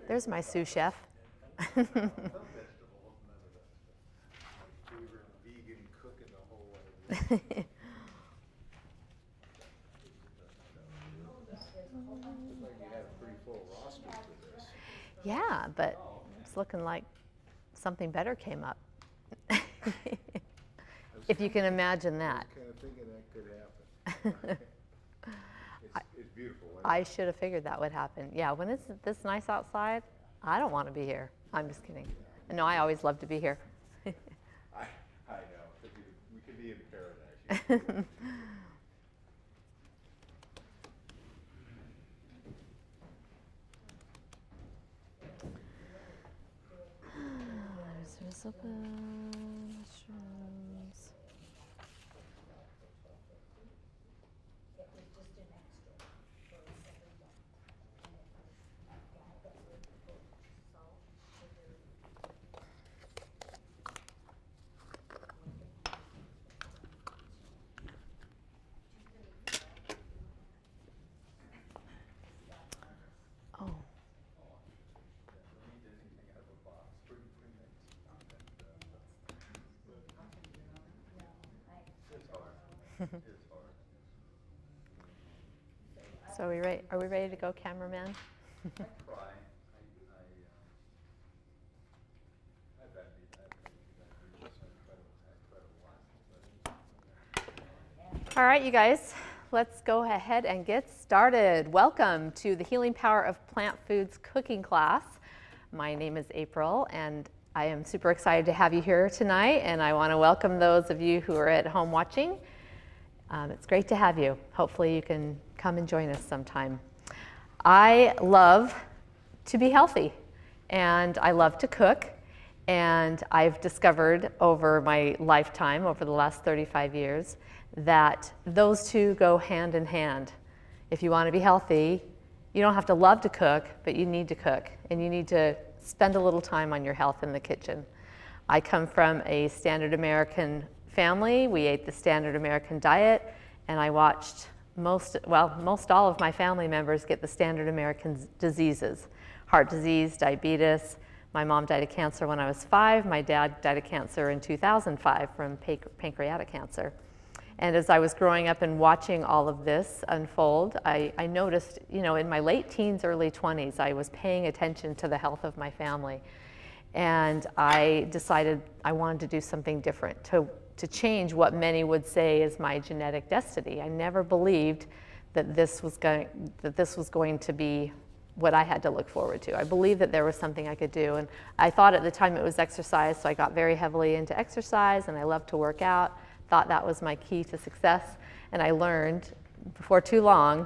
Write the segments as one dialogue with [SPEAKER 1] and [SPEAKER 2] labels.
[SPEAKER 1] There's my sous chef.
[SPEAKER 2] Vegan cooking the whole way. Looks like you had a pretty full roster for this.
[SPEAKER 1] Yeah, but it's looking like something better came up. If you can imagine that.
[SPEAKER 2] I was kind of thinking that could happen. It's beautiful.
[SPEAKER 1] I should have figured that would happen. Yeah, when it's this nice outside, I don't want to be here. I'm just kidding. No, I always love to be here.
[SPEAKER 2] I know. We could be in paradise.
[SPEAKER 1] There's mushrooms. So are we ready to go, cameraman? All right, you guys, let's go ahead and get started. Welcome to the Healing Power of Plant Foods cooking class. My name is April, and I am super excited to have you here tonight, and I want to welcome those of you who are at home watching. It's great to have you. Hopefully you can come and join us sometime. I love to be healthy, and I love to cook, and I've discovered over my lifetime, over the last 35 years, that those two go hand in hand. If you want to be healthy, you don't have to love to cook, but you need to cook, and you need to spend a little time on your health in the kitchen. I come from a standard American family. We ate the standard American diet, and I watched most all of my family members get the standard American diseases: heart disease, diabetes. My mom died of cancer when I was 5. My dad died of cancer in 2005 from pancreatic cancer. And as I was growing up and watching all of this unfold, I noticed, in my late teens, early 20s, I was paying attention to the health of my family. And I decided I wanted to do something different, to change what many would say is my genetic destiny. I never believed that this was going to be what I had to look forward to. I believed that there was something I could do. And I thought at the time it was exercise, so I got very heavily into exercise, and I loved to work out. Thought that was my key to success. And I learned before too long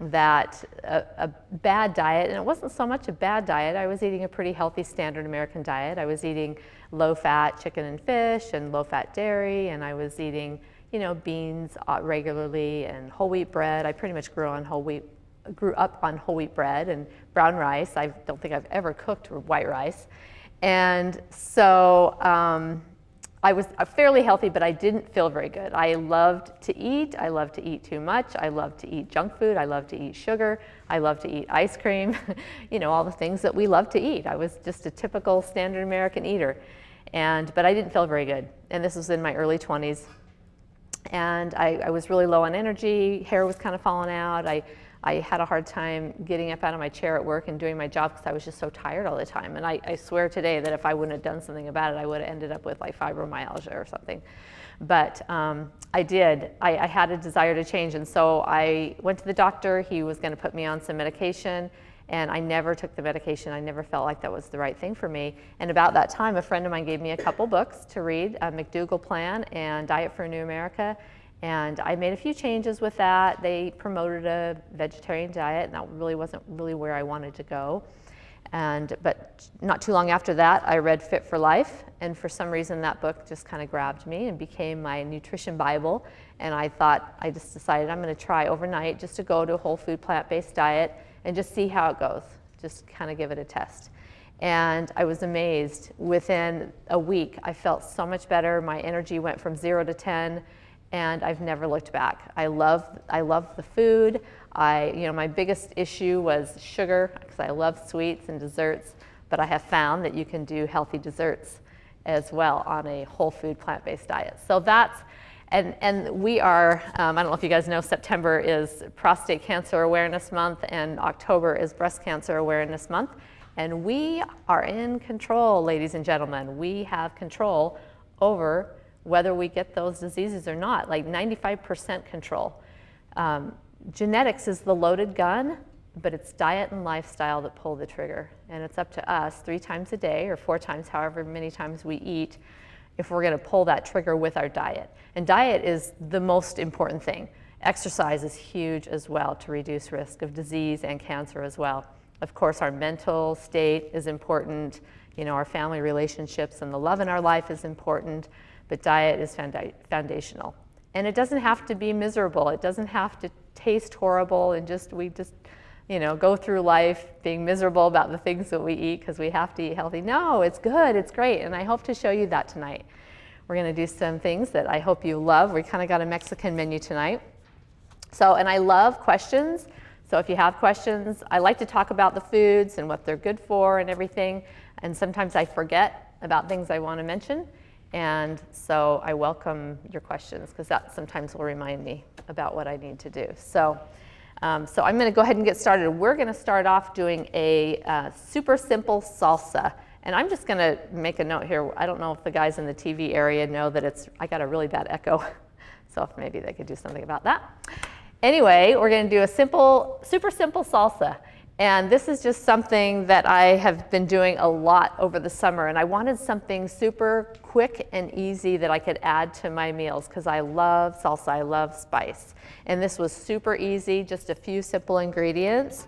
[SPEAKER 1] that a bad diet, and it wasn't so much a bad diet, I was eating a pretty healthy standard American diet. I was eating low-fat chicken and fish and low-fat dairy, and I was eating, beans regularly and whole wheat bread. I pretty much grew up on whole wheat bread and brown rice. I don't think I've ever cooked white rice. And so I was fairly healthy, but I didn't feel very good. I loved to eat. I loved to eat too much. I loved to eat junk food. I loved to eat sugar. I loved to eat ice cream, all the things that we love to eat. I was just a typical standard American eater. But I didn't feel very good. And this was in my early 20s. And I was really low on energy. Hair was kind of falling out. I had a hard time getting up out of my chair at work and doing my job because I was just so tired all the time. And I swear today that if I wouldn't have done something about it, I would have ended up with like fibromyalgia or something. But I did. I had a desire to change. And so I went to the doctor. He was going to put me on some medication. And I never took the medication. I never felt like that was the right thing for me. And about that time, a friend of mine gave me a couple books to read, McDougall Plan and Diet for a New America. And I made a few changes with that. They promoted a vegetarian diet, and that really wasn't really where I wanted to go. But not too long after that, I read Fit for Life, and for some reason that book just kind of grabbed me and became my nutrition Bible. And I just decided I'm going to try overnight just to go to a whole food plant-based diet and just see how it goes, just kind of give it a test. And I was amazed. Within a week, I felt so much better. My energy went from 0 to 10. and I've never looked back. I love the food. My biggest issue was sugar, because I love sweets and desserts, but I have found that you can do healthy desserts as well on a whole food plant-based diet. So that's, and we are, I don't know if you guys know, September is Prostate Cancer Awareness Month and October is Breast Cancer Awareness Month. And we are in control, ladies and gentlemen. We have control over whether we get those diseases or not, like 95% control. Genetics is the loaded gun, but it's diet and lifestyle that pull the trigger. And it's up to us 3 times a day or 4 times, however many times we eat, if we're gonna pull that trigger with our diet. And diet is the most important thing. Exercise is huge as well to reduce risk of disease and cancer as well. Of course, our mental state is important. Our family relationships and the love in our life is important, but diet is foundational. And it doesn't have to be miserable. It doesn't have to taste horrible and we just go through life being miserable about the things that we eat because we have to eat healthy. No, it's good, it's great, and I hope to show you that tonight. We're gonna do some things that I hope you love. We kind of got a Mexican menu tonight. And I love questions. So if you have questions, I like to talk about the foods and what they're good for and everything. And sometimes I forget about things I want to mention. And so I welcome your questions because that sometimes will remind me about what I need to do. So I'm going to go ahead and get started. We're going to start off doing a super simple salsa. And I'm just going to make a note here. I don't know if the guys in the TV area know that I got a really bad echo. So if maybe they could do something about that. Anyway, we're going to do a super simple salsa. And this is just something that I have been doing a lot over the summer. And I wanted something super quick and easy that I could add to my meals because I love salsa, I love spice. And this was super easy, just a few simple ingredients.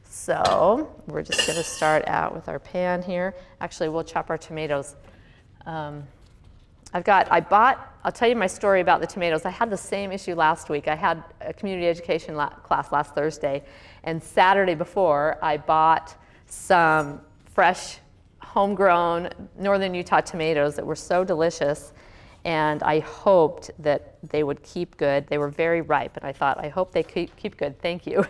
[SPEAKER 1] So we're just going to start out with our pan here. Actually, we'll chop our tomatoes. I'll tell you my story about the tomatoes. I had the same issue last week. I had a community education class last Thursday, and Saturday before, I bought some fresh, homegrown Northern Utah tomatoes that were so delicious, and I hoped that they would keep good. They were very ripe, and I thought, I hope they keep good. Thank you.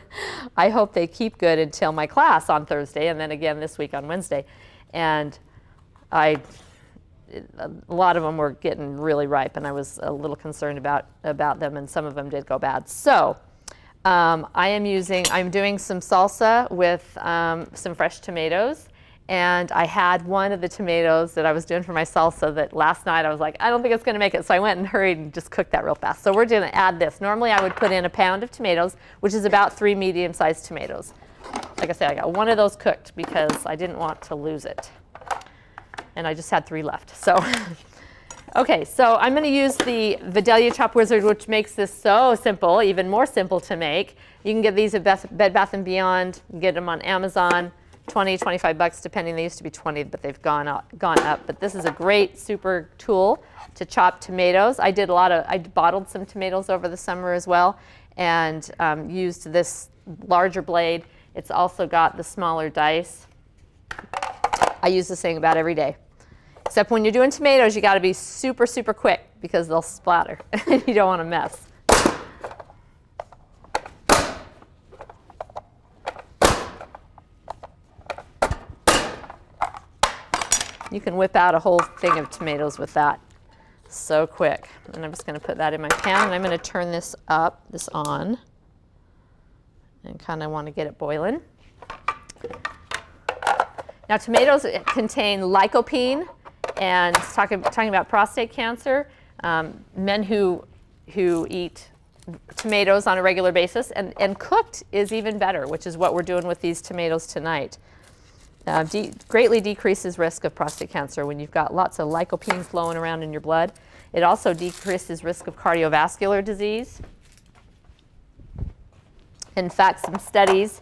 [SPEAKER 1] I hope they keep good until my class on Thursday, and then again this week on Wednesday. And a lot of them were getting really ripe, and I was a little concerned about them, and some of them did go bad. So I'm doing some salsa with some fresh tomatoes, and I had one of the tomatoes that I was doing for my salsa that last night I was like, I don't think it's going to make it, so I went and hurried and just cooked that real fast. So we're going to add this. Normally I would put in a pound of tomatoes, which is about 3 medium-sized tomatoes. Like I said, I got one of those cooked because I didn't want to lose it. And I just had 3 left. So, okay, so I'm going to use the Vidalia Chop Wizard, which makes this so simple, even more simple to make. You can get these at Bed Bath & Beyond. You can get them on Amazon, $20, $25 depending. They used to be 20, but they've gone up. But this is a great super tool to chop tomatoes. I bottled some tomatoes over the summer as well and used this larger blade. It's also got the smaller dice. I use this thing about every day. Except when you're doing tomatoes, you got to be super, super quick because they'll splatter. You don't want to mess. You can whip out a whole thing of tomatoes with that so quick. And I'm just going to put that in my pan, and I'm going to turn this on, and kind of want to get it boiling. Now, tomatoes contain lycopene, and talking about prostate cancer, men who eat tomatoes on a regular basis, and cooked is even better, which is what we're doing with these tomatoes tonight. Greatly decreases risk of prostate cancer when you've got lots of lycopene flowing around in your blood. It also decreases risk of cardiovascular disease. In fact, some studies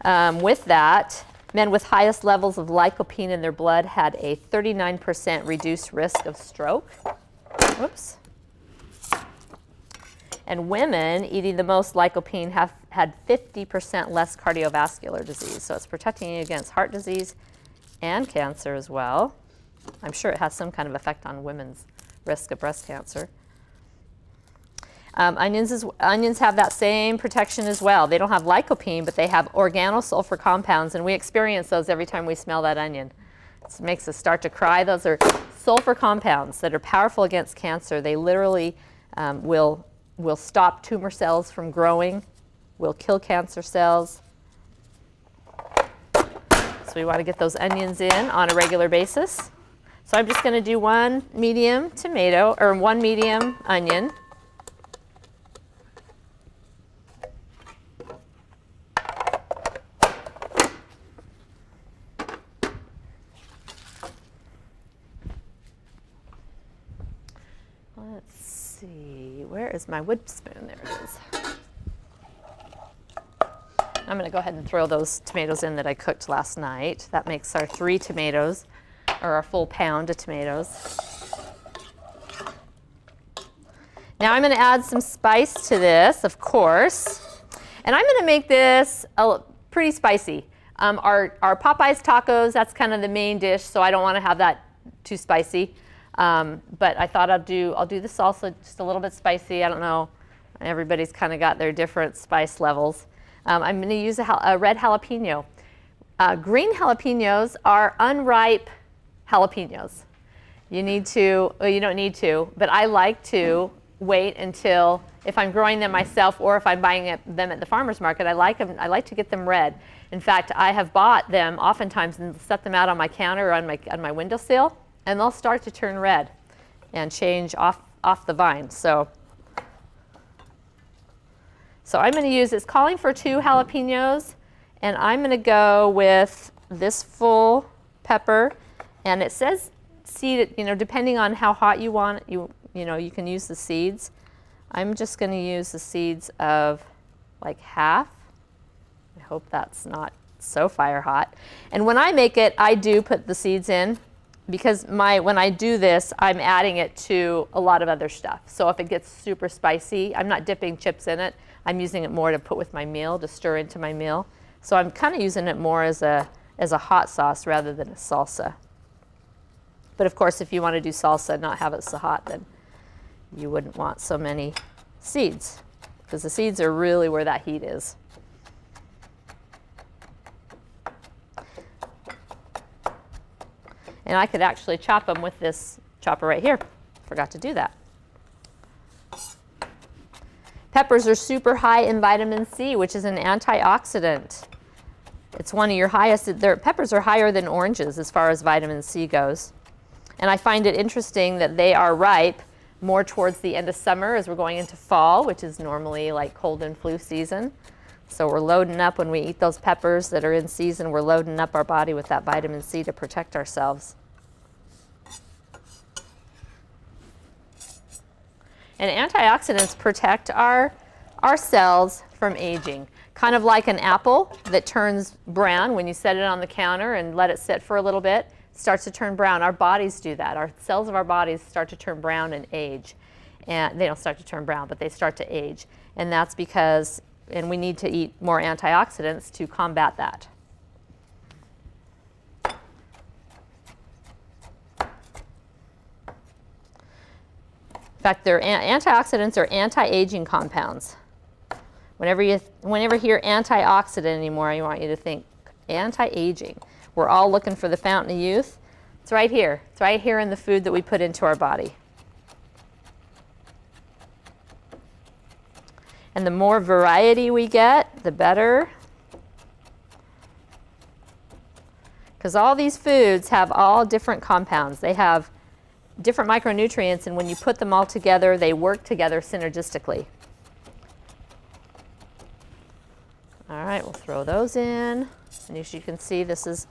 [SPEAKER 1] with that, men with highest levels of lycopene in their blood had a 39% reduced risk of stroke. Whoops. And women eating the most lycopene had 50% less cardiovascular disease. So it's protecting you against heart disease and cancer as well. I'm sure it has some kind of effect on women's risk of breast cancer. Onions have that same protection as well. They don't have lycopene, but they have organosulfur compounds, and we experience those every time we smell that onion. It makes us start to cry. Those are sulfur compounds that are powerful against cancer. They literally will stop tumor cells from growing, will kill cancer cells. So we want to get those onions in on a regular basis. So I'm just going to do one medium tomato, or one medium onion. Let's see, where is my wood spoon? There it is. I'm going to go ahead and throw those tomatoes in that I cooked last night. That makes our 3 tomatoes, or our full pound of tomatoes. Now I'm going to add some spice to this, of course. And I'm going to make this pretty spicy. Our Popeye's tacos, that's kind of the main dish, so I don't want to have that too spicy. But I thought I'll do the salsa just a little bit spicy. I don't know. Everybody's kind of got their different spice levels. I'm going to use a red jalapeno. Green jalapenos are unripe jalapenos. You need to, well, you don't need to, but I like to wait until, if I'm growing them myself or if I'm buying them at the farmer's market, I like to get them red. In fact, I have bought them oftentimes and set them out on my counter or on my windowsill, and they'll start to turn red and change off the vine. So I'm going to use, it's calling for 2 jalapenos, and I'm going to go with this full pepper, and it says seed it, depending on how hot you want it, you can use the seeds. I'm just going to use the seeds of like half. I hope that's not so fire hot. And when I make it, I do put the seeds in, because when I do this, I'm adding it to a lot of other stuff. So if it gets super spicy, I'm not dipping chips in it. I'm using it more to put with my meal, to stir into my meal. So I'm kind of using it more as a hot sauce rather than a salsa. But of course, if you want to do salsa and not have it so hot, then you wouldn't want so many seeds, because the seeds are really where that heat is. And I could actually chop them with this chopper right here. Forgot to do that. Peppers are super high in vitamin C, which is an antioxidant. It's one of your highest. Peppers are higher than oranges as far as vitamin C goes. And I find it interesting that they are ripe more towards the end of summer as we're going into fall, which is normally like cold and flu season. So we're loading up when we eat those peppers that are in season, we're loading up our body with that vitamin C to protect ourselves. And antioxidants protect our cells from aging. Kind of like an apple that turns brown when you set it on the counter and let it sit for a little bit, it starts to turn brown. Our bodies do that. Our cells of our bodies start to turn brown and age. And they don't start to turn brown, but they start to age. And that's because, and we need to eat more antioxidants to combat that. In fact, antioxidants are anti-aging compounds. Whenever you hear antioxidant anymore, I want you to think anti-aging. We're all looking for the fountain of youth. It's right here. It's right here in the food that we put into our body. And the more variety we get, the better. Because all these foods have all different compounds. They have different micronutrients, and when you put them all together, they work together synergistically. All right, we'll throw those in. And as you can see, this is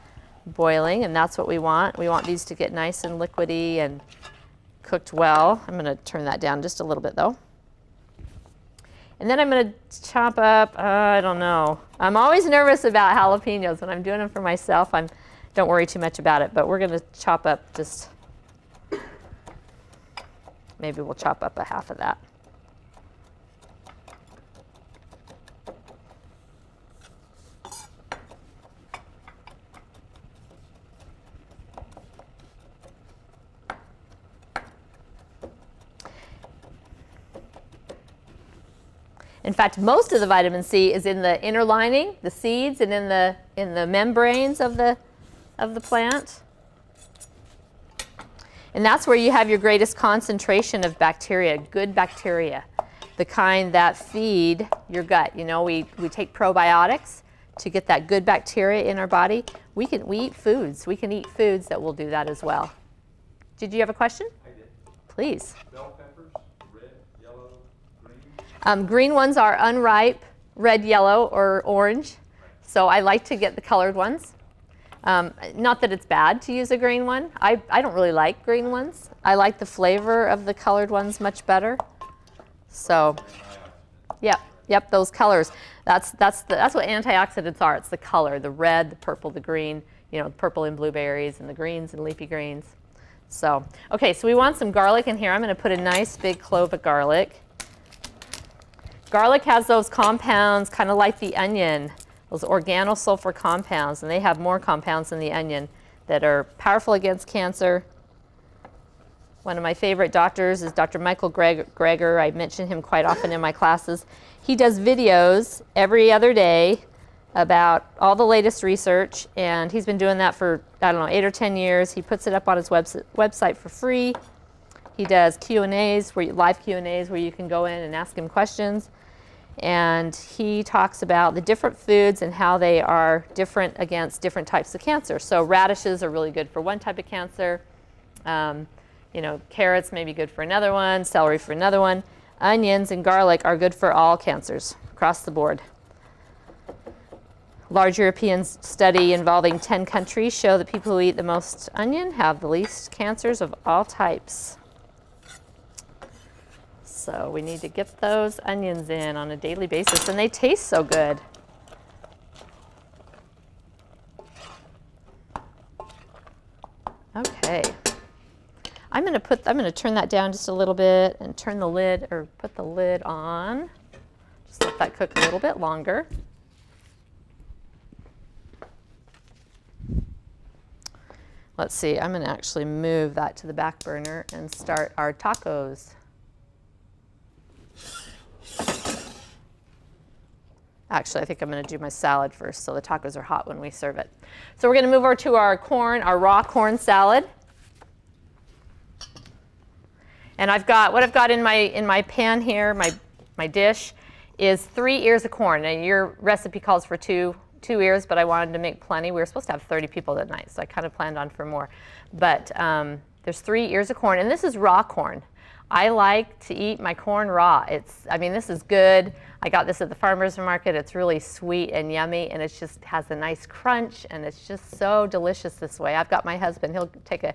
[SPEAKER 1] boiling, and that's what we want. We want these to get nice and liquidy and cooked well. I'm going to turn that down just a little bit, though. And then I'm going to chop up, I don't know. I'm always nervous about jalapenos. When I'm doing them for myself, don't worry too much about it, but we're going to chop up just, maybe we'll chop up a half of that. In fact, most of the vitamin C is in the inner lining, the seeds, and in the membranes of the plant. And that's where you have your greatest concentration of bacteria, good bacteria, the kind that feed your gut. You know, we take probiotics to get that good bacteria in our body. We eat foods. We can eat foods that will do that as well. Did you have a question?
[SPEAKER 2] I did.
[SPEAKER 1] Please.
[SPEAKER 2] Bell peppers, red, yellow, green?
[SPEAKER 1] Green ones are unripe, red, yellow, or orange. So I like to get the colored ones. Not that it's bad to use a green one. I don't really like green ones. I like the flavor of the colored ones much better. So, yep, those colors. That's what antioxidants are. It's the color, the red, the purple, the green. You know, purple in blueberries and the greens and leafy greens. So, okay, so we want some garlic in here. I'm going to put a nice big clove of garlic. Garlic has those compounds kind of like the onion, those organosulfur compounds, and they have more compounds than the onion that are powerful against cancer. One of my favorite doctors is Dr. Michael Greger. I mention him quite often in my classes. He does videos every other day about all the latest research, and he's been doing that for, I don't know, 8 or 10 years. He puts it up on his website for free. He does Q&As, live Q&As where you can go in and ask him questions. And he talks about the different foods and how they are different against different types of cancer. So radishes are really good for one type of cancer. You know, carrots may be good for another one, celery for another one. Onions and garlic are good for all cancers across the board. Large European study involving 10 countries show that people who eat the most onion have the least cancers of all types. So we need to get those onions in on a daily basis, and they taste so good. Okay. I'm going to turn that down just a little bit and turn the lid, or put the lid on. Just let that cook a little bit longer. Let's see, I'm going to actually move that to the back burner and start our tacos. Actually, I think I'm going to do my salad first, so the tacos are hot when we serve it. So we're going to move over to our corn, our raw corn salad. And what I've got in my pan here, my dish, is 3 ears of corn. Now your recipe calls for two ears, but I wanted to make plenty. We were supposed to have 30 people that night, so I kind of planned on for more. But there's 3 ears of corn, and this is raw corn. I like to eat my corn raw. This is good. I got this at the farmer's market. It's really sweet and yummy, and it just has a nice crunch, and it's just so delicious this way. I've got my husband, he'll take a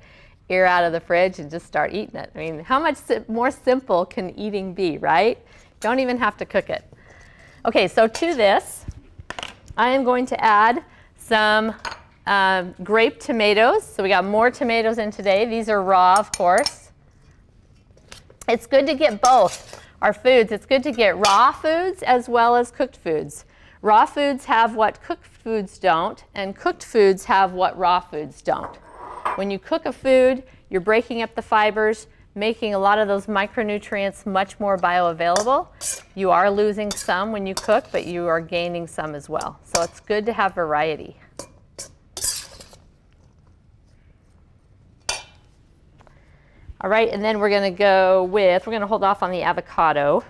[SPEAKER 1] ear out of the fridge and just start eating it. I mean, how much more simple can eating be, right? Don't even have to cook it. Okay, so to this, I am going to add some grape tomatoes. So we got more tomatoes in today. These are raw, of course. It's good to get both our foods. It's good to get raw foods as well as cooked foods. Raw foods have what cooked foods don't, and cooked foods have what raw foods don't. When you cook a food, you're breaking up the fibers, making a lot of those micronutrients much more bioavailable. You are losing some when you cook, but you are gaining some as well. So it's good to have variety. All right, and then we're going to hold off on the avocado.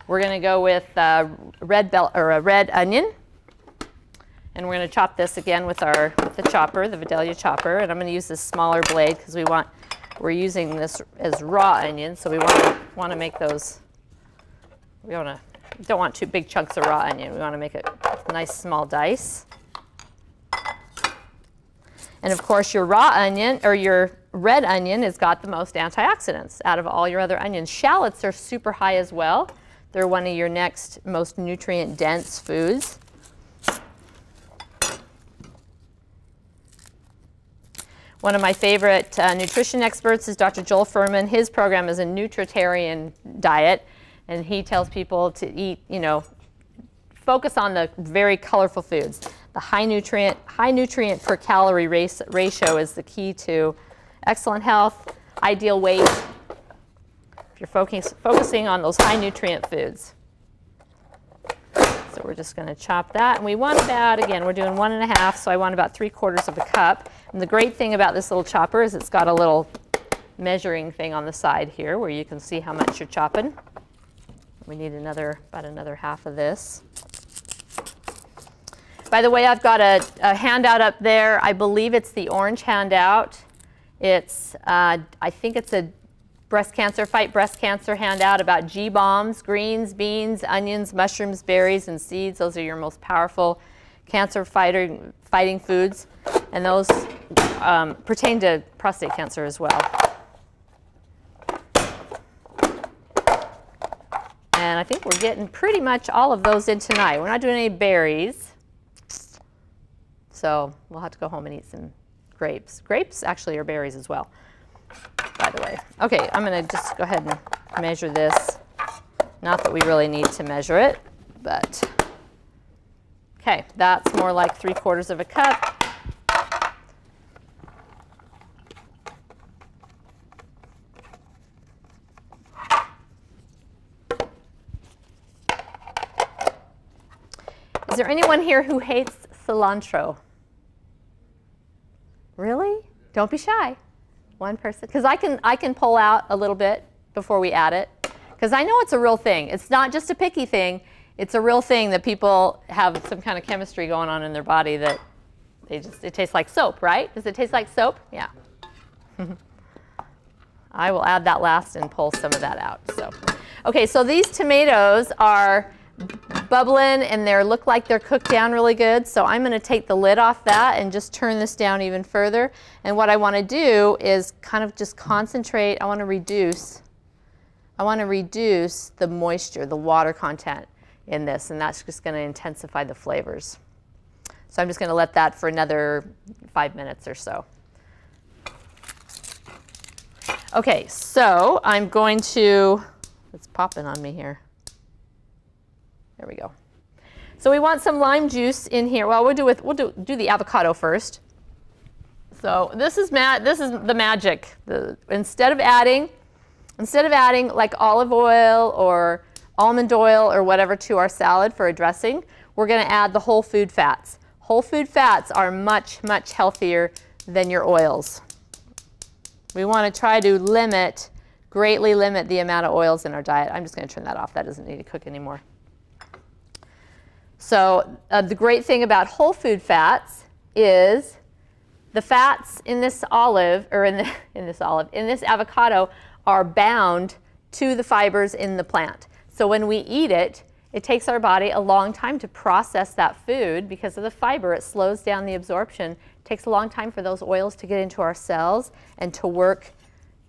[SPEAKER 1] We're going to go with a red onion. And we're going to chop this again with the chopper, the Vidalia chopper. And I'm going to use this smaller blade because we're using this as raw onions, so we want to make those. We don't want too big chunks of raw onion. We want to make it nice small dice. And of course, your raw onion or your red onion has got the most antioxidants out of all your other onions. Shallots are super high as well. They're one of your next most nutrient dense foods. One of my favorite nutrition experts is Dr. Joel Fuhrman. His program is a nutritarian diet, and he tells people to eat, focus on the very colorful foods. The high nutrient per calorie ratio is the key to excellent health, ideal weight, if you're focusing on those high nutrient foods. So we're just going to chop that. And we want about, again, we're doing 1 1/2, so I want about 3/4 of a cup. And the great thing about this little chopper is it's got a little measuring thing on the side here where you can see how much you're chopping. We need about another half of this. By the way, I've got a handout up there. I believe it's the orange handout. It's, I think it's a Fight Breast Cancer handout about G-bombs, greens, beans, onions, mushrooms, berries, and seeds. Those are your most powerful cancer fighting foods. And those pertain to prostate cancer as well. And I think we're getting pretty much all of those in tonight. We're not doing any berries. So we'll have to go home and eat some grapes. Grapes actually are berries as well, by the way. Okay, I'm going to just go ahead and measure this. Not that we really need to measure it, but okay, that's more like 3/4 of a cup. Is there anyone here who hates cilantro? Really? Don't be shy. One person, because I can pull out a little bit before we add it, because I know it's a real thing. It's not just a picky thing. It's a real thing that people have some kind of chemistry going on in their body that it tastes like soap, right? Does it taste like soap? Yeah. I will add that last and pull some of that out. So, okay, so these tomatoes are bubbling and they look like they're cooked down really good. So I'm going to take the lid off that and just turn this down even further. And what I want to do is kind of just concentrate. I want to reduce the moisture, the water content in this, and that's just going to intensify the flavors. So I'm just going to let that for another 5 minutes or so. Okay, so I'm going to, it's popping on me here. There we go. So we want some lime juice in here. Well, we'll do the avocado first. So this is the magic. Instead of adding like olive oil or almond oil or whatever to our salad for a dressing, we're going to add the whole food fats. Whole food fats are much, much healthier than your oils. We want to try to greatly limit the amount of oils in our diet. I'm just going to turn that off. That doesn't need to cook anymore. So the great thing about whole food fats is the fats in this avocado are bound to the fibers in the plant. So when we eat it, it takes our body a long time to process that food because of the fiber. It slows down the absorption. It takes a long time for those oils to get into our cells and to work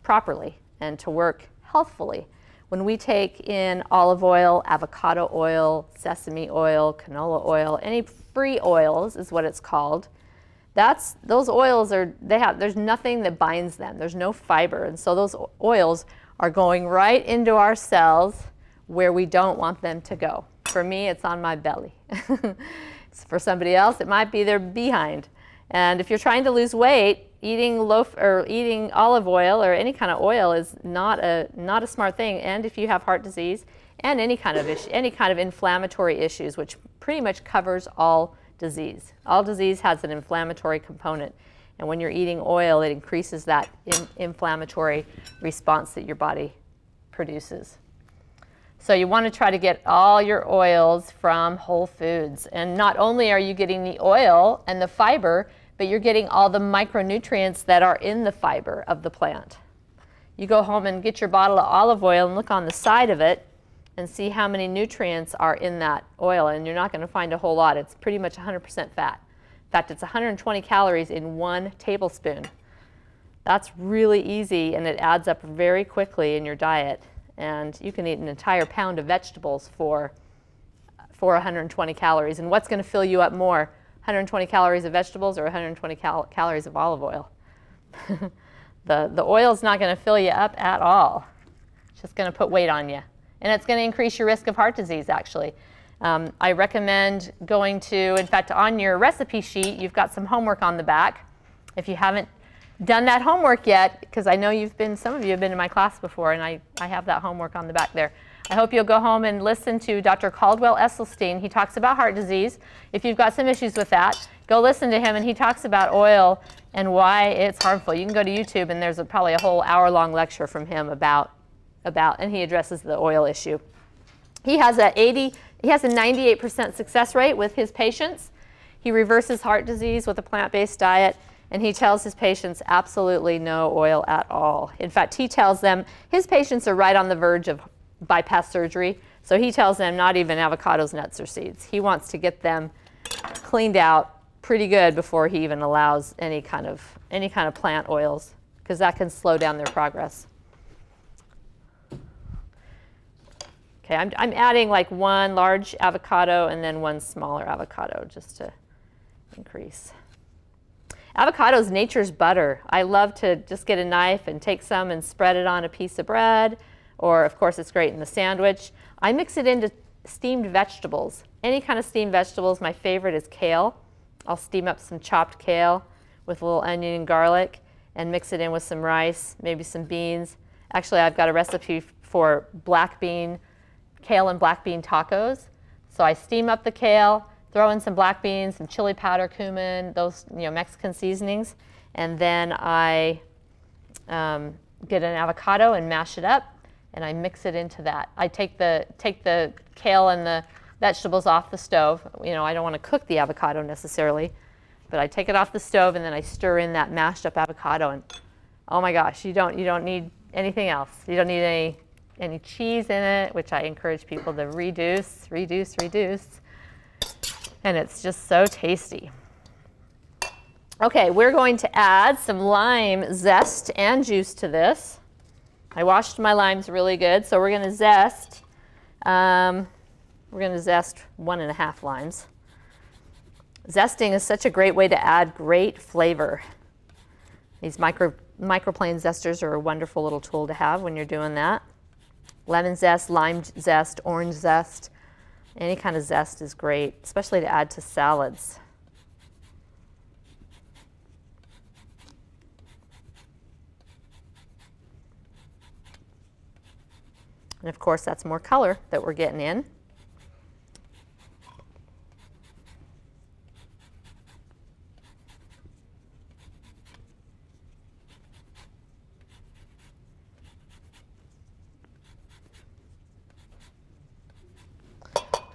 [SPEAKER 1] properly and to work healthfully. When we take in olive oil, avocado oil, sesame oil, canola oil, any free oils is what it's called, those oils there's nothing that binds them. There's no fiber. And so those oils are going right into our cells where we don't want them to go. For me, it's on my belly. For somebody else, it might be their behind. And if you're trying to lose weight, eating olive oil or any kind of oil is not a smart thing. And if you have heart disease and any kind of inflammatory issues, which pretty much covers all disease. All disease has an inflammatory component. And when you're eating oil, it increases that inflammatory response that your body produces. So you want to try to get all your oils from whole foods. And not only are you getting the oil and the fiber, but you're getting all the micronutrients that are in the fiber of the plant. You go home and get your bottle of olive oil and look on the side of it and see how many nutrients are in that oil, and you're not going to find a whole lot. It's pretty much 100% fat. In fact, it's 120 calories in 1 tablespoon. That's really easy, and it adds up very quickly in your diet. And you can eat an entire pound of vegetables for 120 calories. And what's going to fill you up more, 120 calories of vegetables or 120 calories of olive oil? The oil's not going to fill you up at all. It's just going to put weight on you. And it's going to increase your risk of heart disease, actually. I recommend going to, in fact, on your recipe sheet, you've got some homework on the back. If you haven't done that homework yet, because I know some of you have been in my class before, and I have that homework on the back there. I hope you'll go home and listen to Dr. Caldwell Esselstyn. He talks about heart disease. If you've got some issues with that, go listen to him, and he talks about oil and why it's harmful. You can go to YouTube, and there's probably a whole hour-long lecture from him about, and he addresses the oil issue. He has a 98% success rate with his patients. He reverses heart disease with a plant-based diet, and he tells his patients absolutely no oil at all. In fact, he tells them his patients are right on the verge of bypass surgery, so he tells them not even avocados, nuts, or seeds. He wants to get them cleaned out pretty good before he even allows any kind of plant oils, because that can slow down their progress. Okay, I'm adding like one large avocado and then one smaller avocado just to increase. Avocado is nature's butter. I love to just get a knife and take some and spread it on a piece of bread, or of course it's great in the sandwich. I mix it into steamed vegetables. Any kind of steamed vegetables. My favorite is kale. I'll steam up some chopped kale with a little onion and garlic and mix it in with some rice, maybe some beans. Actually, I've got a recipe for kale and black bean tacos. So I steam up the kale, throw in some black beans, some chili powder, cumin, those Mexican seasonings, and then I get an avocado and mash it up, and I mix it into that. I take the kale and the vegetables off the stove. I don't want to cook the avocado necessarily, but I take it off the stove and then I stir in that mashed up avocado, and oh my gosh, you don't need anything else. You don't need any cheese in it, which I encourage people to reduce. And it's just so tasty. Okay, we're going to add some lime zest and juice to this. I washed my limes really good, so we're going to zest. We're going to zest 1.5 limes. Zesting is such a great way to add great flavor. These microplane zesters are a wonderful little tool to have when you're doing that. Lemon zest, lime zest, orange zest. Any kind of zest is great, especially to add to salads. And of course, that's more color that we're getting in.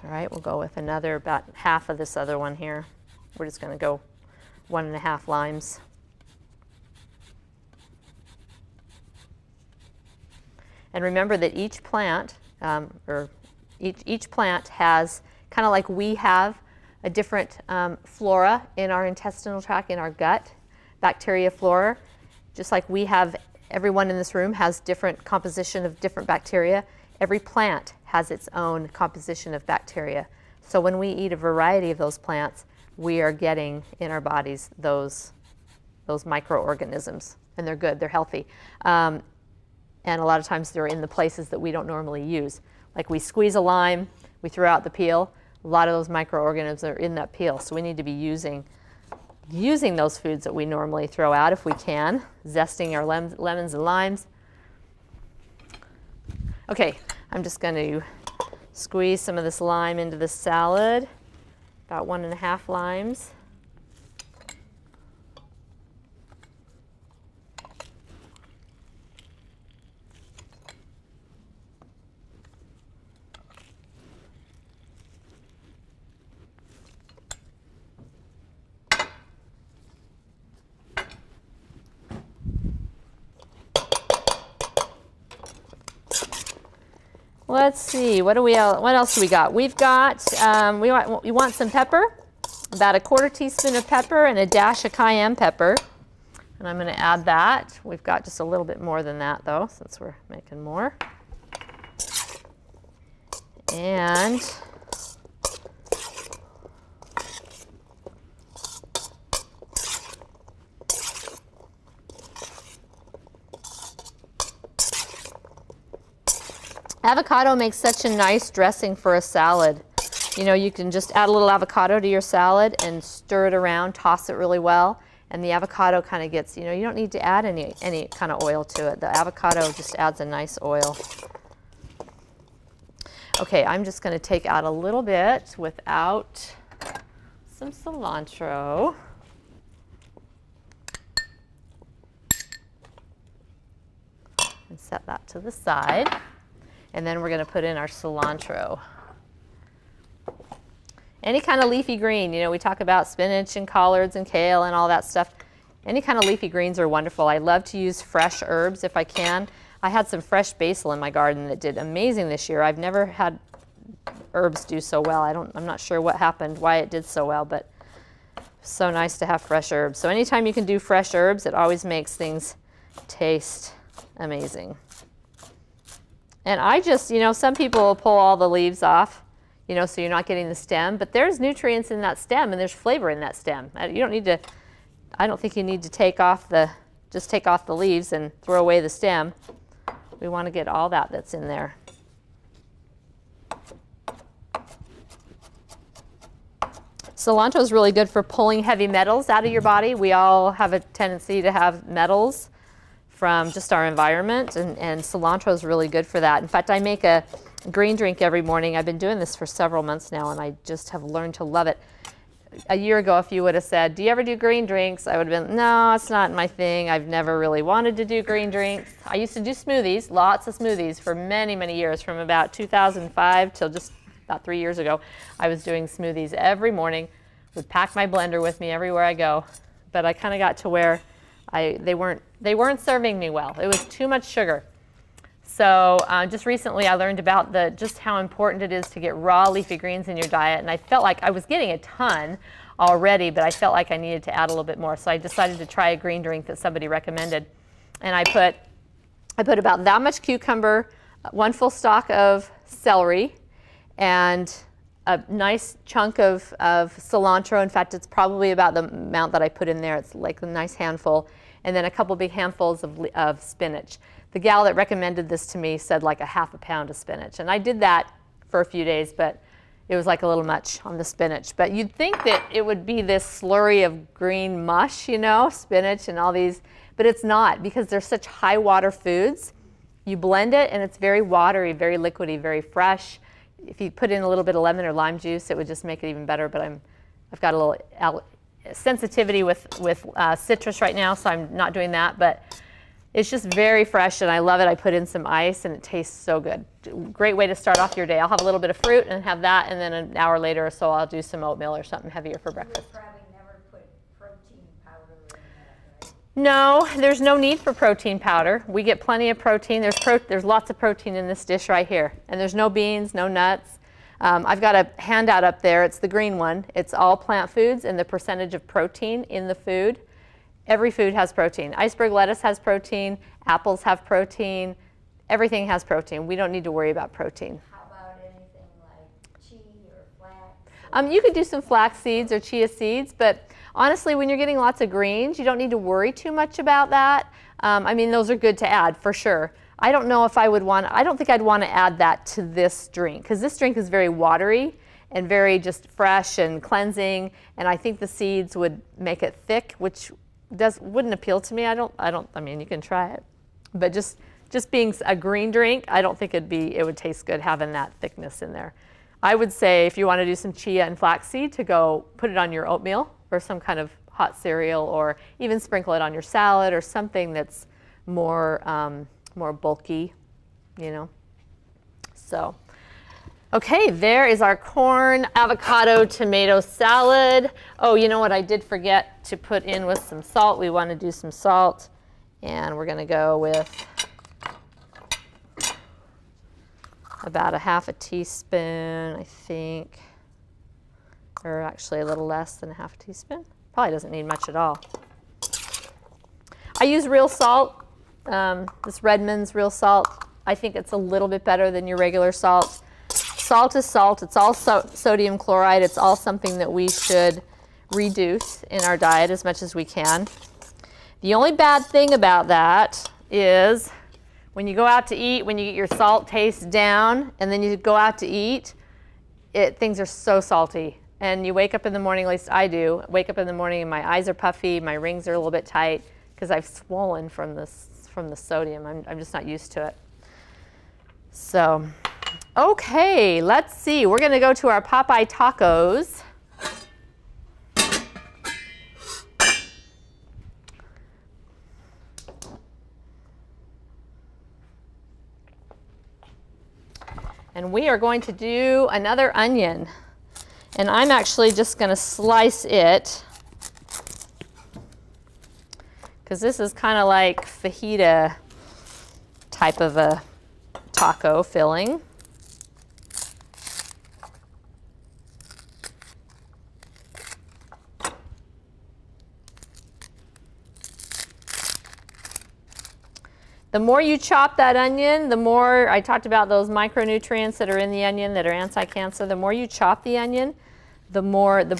[SPEAKER 1] All right, we'll go with about half of this other one here. We're just going to go 1.5 limes. And remember that each plant, each plant has, kind of like we have a different flora in our intestinal tract, in our gut, bacteria flora, just like we have, everyone in this room has different composition of different bacteria. Every plant has its own composition of bacteria. So when we eat a variety of those plants, we are getting in our bodies those microorganisms, and they're good, they're healthy. And a lot of times they're in the places that we don't normally use. Like we squeeze a lime, we throw out the peel, a lot of those microorganisms are in that peel. So we need to be using those foods that we normally throw out if we can, zesting our lemons and limes. Okay, I'm just going to squeeze some of this lime into the salad, about 1.5 limes. Let's see, what else do we got? We've got, we want some pepper, about 1/4 teaspoon of pepper and a dash of cayenne pepper. And I'm going to add that. We've got just a little bit more than that though, since we're making more. And avocado makes such a nice dressing for a salad. You can just add a little avocado to your salad and stir it around, toss it really well, And the avocado kind of gets, you know, you don't need to add any kind of oil to it. The avocado just adds a nice oil. Okay, I'm just going to take out a little bit without some cilantro. And set that to the side. And then we're going to put in our cilantro. Any kind of leafy green, you know, we talk about spinach and collards and kale and all that stuff. Any kind of leafy greens are wonderful. I love to use fresh herbs if I can. I had some fresh basil in my garden that did amazing this year. I've never had herbs do so well. I'm not sure what happened, why it did so well, but so nice to have fresh herbs. So anytime you can do fresh herbs, it always makes things taste amazing. And I just, you know, some people will pull all the leaves off, you know, so you're not getting the stem, but there's nutrients in that stem and there's flavor in that stem. You don't need to, I don't think you need to just take off the leaves and throw away the stem. We want to get all that's in there. Cilantro is really good for pulling heavy metals out of your body. We all have a tendency to have metals from just our environment, and cilantro is really good for that. In fact, I make a green drink every morning. I've been doing this for several months now, and I just have learned to love it. A year ago, if you would have said, do you ever do green drinks? I would have been, no, it's not my thing. I've never really wanted to do green drinks. I used to do smoothies, lots of smoothies for many, many years. From about 2005 till just about 3 years ago, I was doing smoothies every morning. Would pack my blender with me everywhere I go. But I kind of got to where they weren't serving me well. It was too much sugar. So just recently I learned about just how important it is to get raw leafy greens in your diet, and I felt like I was getting a ton already, but I felt like I needed to add a little bit more. So I decided to try a green drink that somebody recommended. And I put about that much cucumber, 1 full stalk of celery, and a nice chunk of cilantro. In fact, it's probably about the amount that I put in there. It's like a nice handful. And then a couple big handfuls of spinach. The gal that recommended this to me said like a half a pound of spinach. And I did that for a few days, but it was like a little much on the spinach. But you'd think that it would be this slurry of green mush, you know, spinach and all these, but it's not, because they're such high water foods. You blend it and it's very watery, very liquidy, very fresh. If you put in a little bit of lemon or lime juice, it would just make it even better, but I've got a little sensitivity with citrus right now, so I'm not doing that, but it's just very fresh and I love it. I put in some ice and it tastes so good. Great way to start off your day. I'll have a little bit of fruit and have that, and then an hour later or so I'll do some oatmeal or something heavier for breakfast.
[SPEAKER 3] You probably never put protein powder in that, right?
[SPEAKER 1] No, there's no need for protein powder. We get plenty of protein. There's lots of protein in this dish right here, and there's no beans, no nuts. I've got a handout up there. It's the green one. It's all plant foods and the percentage of protein in the food. Every food has protein. Iceberg lettuce has protein. Apples have protein. Everything has protein. We don't need to worry about protein.
[SPEAKER 3] How about anything like chia or flax?
[SPEAKER 1] You could do some flax seeds or chia seeds, but honestly, when you're getting lots of greens, you don't need to worry too much about that. I mean, those are good to add for sure. I don't know if I don't think I'd want to add that to this drink, because this drink is very watery and very just fresh and cleansing, and I think the seeds would make it thick, which wouldn't appeal to me. I mean, you can try it, but just being a green drink, I don't think it would taste good having that thickness in there. I would say if you want to do some chia and flaxseed, to go put it on your oatmeal or some kind of hot cereal, or even sprinkle it on your salad or something that's more bulky, you know. So, okay, there is our corn, avocado, tomato salad. Oh, you know what I did forget to put in with some salt? We want to do some salt, and we're going to go with about a half a teaspoon, I think, or actually a little less than a half a teaspoon. Probably doesn't need much at all. I use real salt, this Redmond's real salt. I think it's a little bit better than your regular salt. Salt is salt. It's all sodium chloride. It's all something that we should reduce in our diet as much as we can. The only bad thing about that is when you go out to eat, when you get your salt taste down, and then you go out to eat, things are so salty. and you wake up in the morning, at least I do, wake up in the morning and my eyes are puffy, my rings are a little bit tight because I've swollen from the sodium. I'm just not used to it. So, okay, let's see. We're going to go to our Popeye tacos. And we are going to do another onion. And I'm actually just going to slice it because this is kind of like fajita type of a taco filling. The more you chop that onion, the more, I talked about those micronutrients that are in the onion that are anti-cancer, the more you chop the onion, the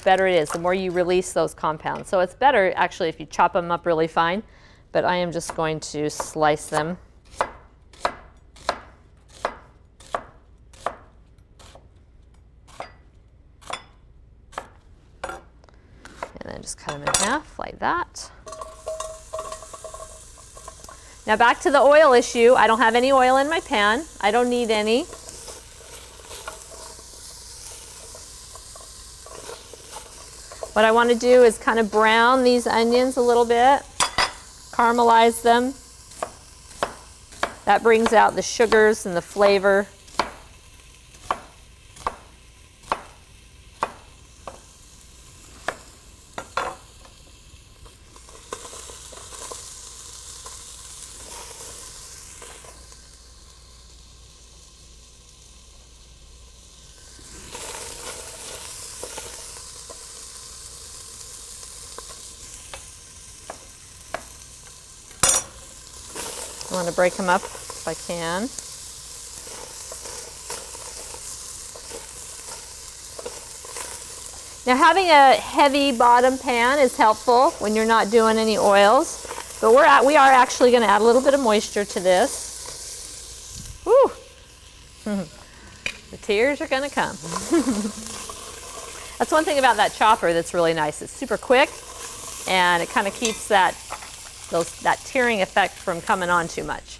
[SPEAKER 1] better it is, the more you release those compounds. So it's better actually if you chop them up really fine, but I am just going to slice them. And then just cut them in half like that. Now back to the oil issue. I don't have any oil in my pan. I don't need any. What I want to do is kind of brown these onions a little bit, caramelize them. That brings out the sugars and the flavor. I want to break them up if I can. Now having a heavy bottom pan is helpful when you're not doing any oils, but we are actually going to add a little bit of moisture to this. Whew. The tears are going to come. That's one thing about that chopper that's really nice. It's super quick and it kind of keeps that tearing effect from coming on too much.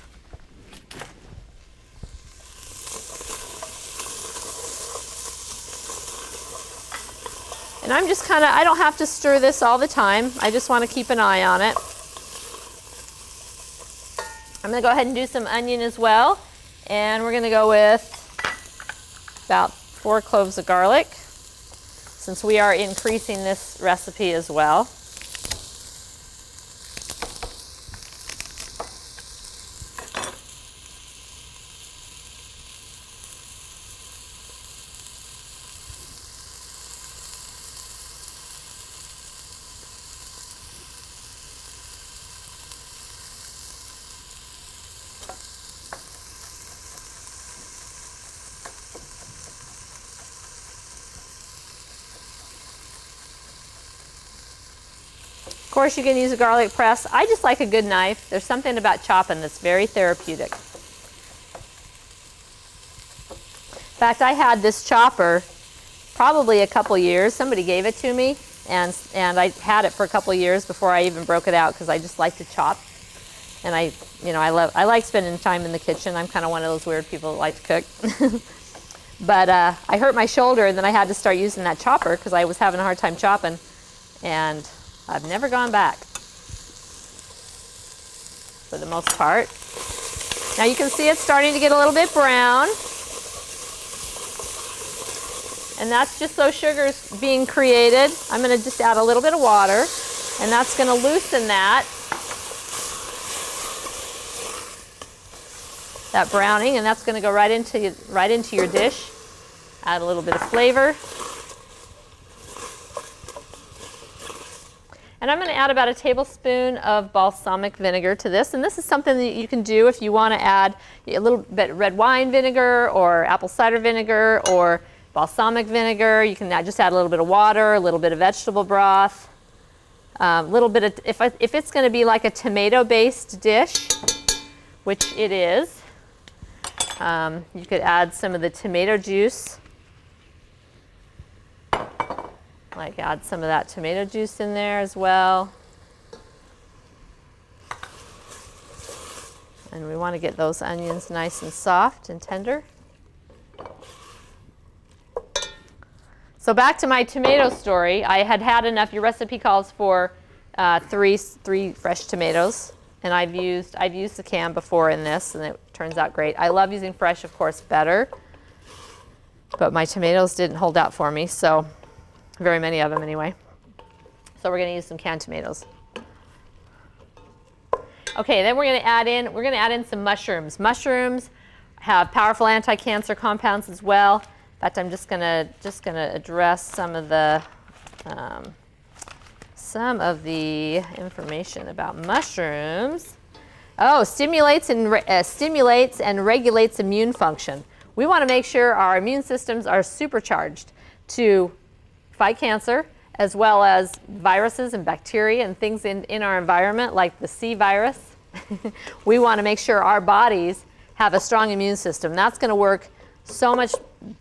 [SPEAKER 1] And I'm just I don't have to stir this all the time. I just want to keep an eye on it. I'm going to go ahead and do some onion as well. And we're going to go with about 4 cloves of garlic, since we are increasing this recipe as well. Of course, you can use a garlic press. I just like a good knife. There's something about chopping that's very therapeutic. In fact, I had this chopper probably a couple years. Somebody gave it to me, and I had it for a couple years before I even broke it out because I just like to chop. And I like spending time in the kitchen. I'm kind of one of those weird people that like to cook. But I hurt my shoulder, and then I had to start using that chopper because I was having a hard time chopping, and I've never gone back for the most part. Now you can see it's starting to get a little bit brown. And that's just those sugars being created. I'm going to just add a little bit of water, and that's going to loosen that browning, and that's going to go right into your dish. Add a little bit of flavor. And I'm going to add about a tablespoon of balsamic vinegar to this. And this is something that you can do if you want to add a little bit red wine vinegar or apple cider vinegar or balsamic vinegar. You can just add a little bit of water, a little bit of vegetable broth, a little bit of, if it's going to be like a tomato-based dish, which it is, you could add some of the tomato juice. Like add some of that tomato juice in there as well. And we want to get those onions nice and soft and tender. So back to my tomato story. I had enough. Your recipe calls for three fresh tomatoes, and I've used the can before in this, and it turns out great. I love using fresh, of course, better, but my tomatoes didn't hold out for me, so very many of them anyway. So we're going to use some canned tomatoes. Okay, then we're going to add in some mushrooms. Mushrooms have powerful anti-cancer compounds as well. In fact, I'm just gonna address some of the information about mushrooms. Oh, stimulates and regulates immune function. We want to make sure our immune systems are supercharged to fight cancer, as well as viruses and bacteria and things in our environment, like the C virus. We want to make sure our bodies have a strong immune system. That's going to work so much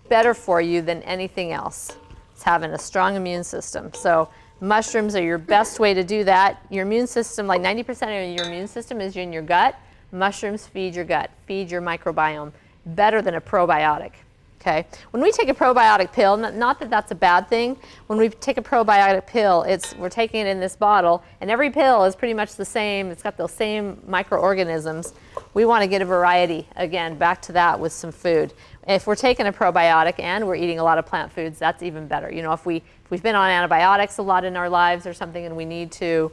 [SPEAKER 1] better for you than anything else. It's having a strong immune system. So mushrooms are your best way to do that. Your immune system, like 90% of your immune system is in your gut. Mushrooms feed your gut, feed your microbiome better than a probiotic. Okay. When we take a probiotic pill, not that that's a bad thing. When we take a probiotic pill, we're taking it in this bottle, and every pill is pretty much the same. It's got those same microorganisms. We want to get a variety, again, back to that with some food. If we're taking a probiotic and we're eating a lot of plant foods, that's even better. You know, if we've been on antibiotics a lot in our lives or something, and we need to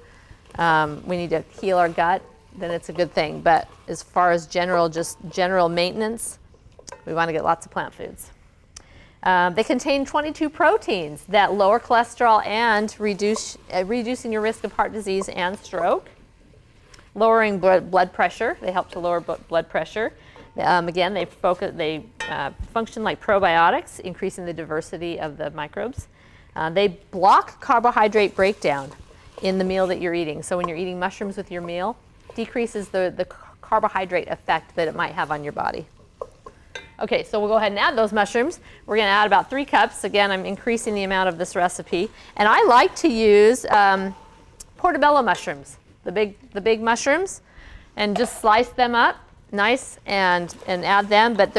[SPEAKER 1] heal our gut, then it's a good thing. But as far as general maintenance, we want to get lots of plant foods. They contain 22 proteins that lower cholesterol and reducing your risk of heart disease and stroke. Lowering blood pressure. They help to lower blood pressure. Again, they function like probiotics, increasing the diversity of the microbes. They block carbohydrate breakdown in the meal that you're eating. So when you're eating mushrooms with your meal, decreases the carbohydrate effect that it might have on your body. Okay, so we'll go ahead and add those mushrooms. We're going to add about 3 cups. Again, I'm increasing the amount of this recipe. And I like to use portobello mushrooms, the big mushrooms, and just slice them up nice and add them. But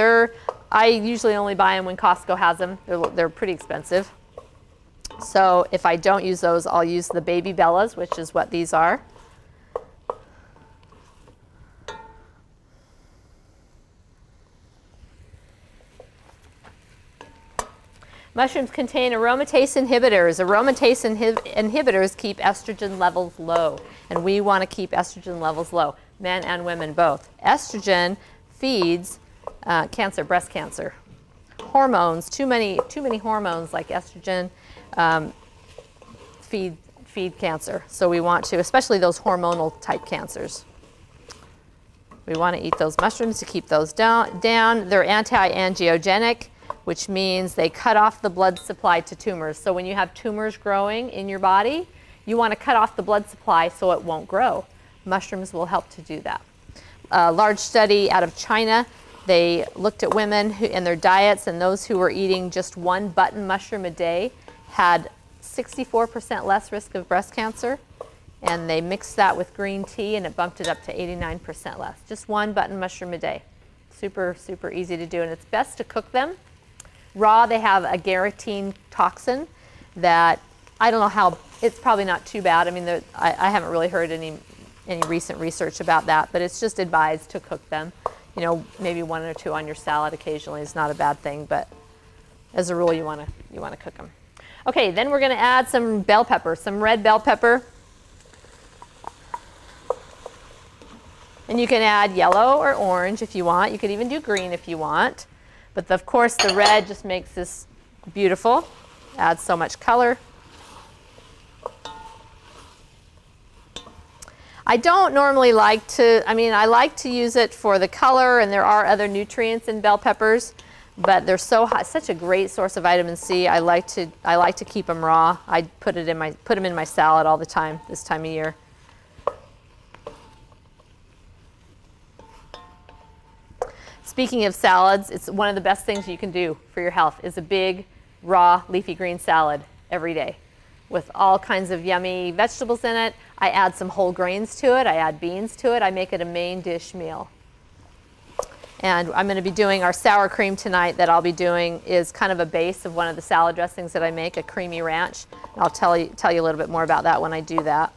[SPEAKER 1] I usually only buy them when Costco has them. They're pretty expensive. So if I don't use those, I'll use the baby bellas, which is what these are. Mushrooms contain aromatase inhibitors. Aromatase inhibitors keep estrogen levels low, and we want to keep estrogen levels low, men and women both. Estrogen feeds breast cancer. Hormones, too many hormones like estrogen feed cancer. So we want to, especially those hormonal type cancers. We want to eat those mushrooms to keep those down. They're anti-angiogenic, which means they cut off the blood supply to tumors. So when you have tumors growing in your body, you want to cut off the blood supply so it won't grow. Mushrooms will help to do that. A large study out of China, they looked at women and their diets, and those who were eating just 1 button mushroom a day had 64% less risk of breast cancer. And they mixed that with green tea, and it bumped it up to 89% less. Just 1 button mushroom a day. Super, super easy to do, and it's best to cook them. Raw, they have a garetine toxin that I don't know how, it's probably not too bad. I mean, I haven't really heard any recent research about that, but it's just advised to cook them. You know, maybe 1 or 2 on your salad occasionally is not a bad thing, but as a rule, you want to cook them. Okay, then we're going to add some bell pepper, some red bell pepper. And you can add yellow or orange if you want. You could even do green if you want. But of course, the red just makes this beautiful. Adds so much color. I don't normally like to, I like to use it for the color, and there are other nutrients in bell peppers, but they're such a great source of vitamin C. I like to keep them raw. I put them in my salad all the time this time of year. Speaking of salads, it's one of the best things you can do for your health is a big, raw, leafy green salad every day. with all kinds of yummy vegetables in it. I add some whole grains to it. I add beans to it. I make it a main dish meal. And I'm going to be doing our sour cream tonight. That I'll be doing is kind of a base of one of the salad dressings that I make, a creamy ranch. And I'll tell you a little bit more about that when I do that.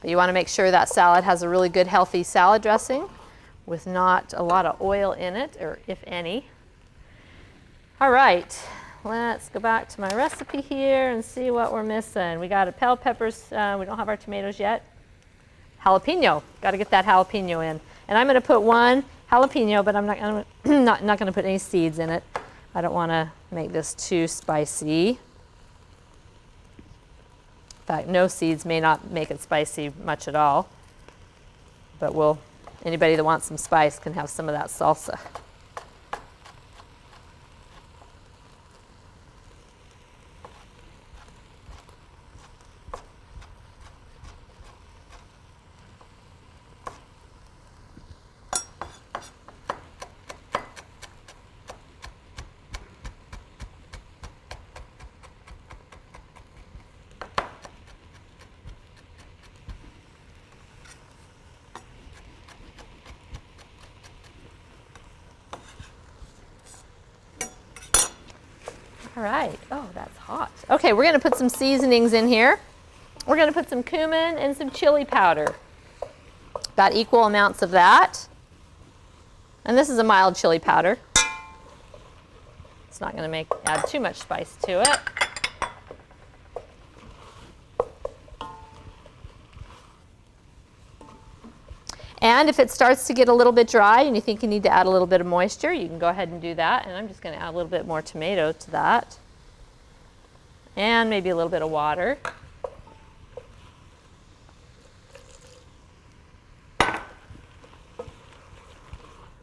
[SPEAKER 1] But you want to make sure that salad has a really good healthy salad dressing with not a lot of oil in it, or if any. All right, let's go back to my recipe here and see what we're missing. We got bell peppers. We don't have our tomatoes yet. Jalapeno. Got to get that jalapeno in. And I'm going to put one jalapeno, but I'm not going to put any seeds in it. I don't want to make this too spicy. In fact, no seeds may not make it spicy much at all. But anybody that wants some spice can have some of that salsa. All right. Oh, that's hot. Okay, we're going to put some seasonings in here. We're going to put some cumin and some chili powder. About equal amounts of that. And this is a mild chili powder. It's not going to add too much spice to it. And if it starts to get a little bit dry and you think you need to add a little bit of moisture, you can go ahead and do that. And I'm just going to add a little bit more tomato to that. And maybe a little bit of water.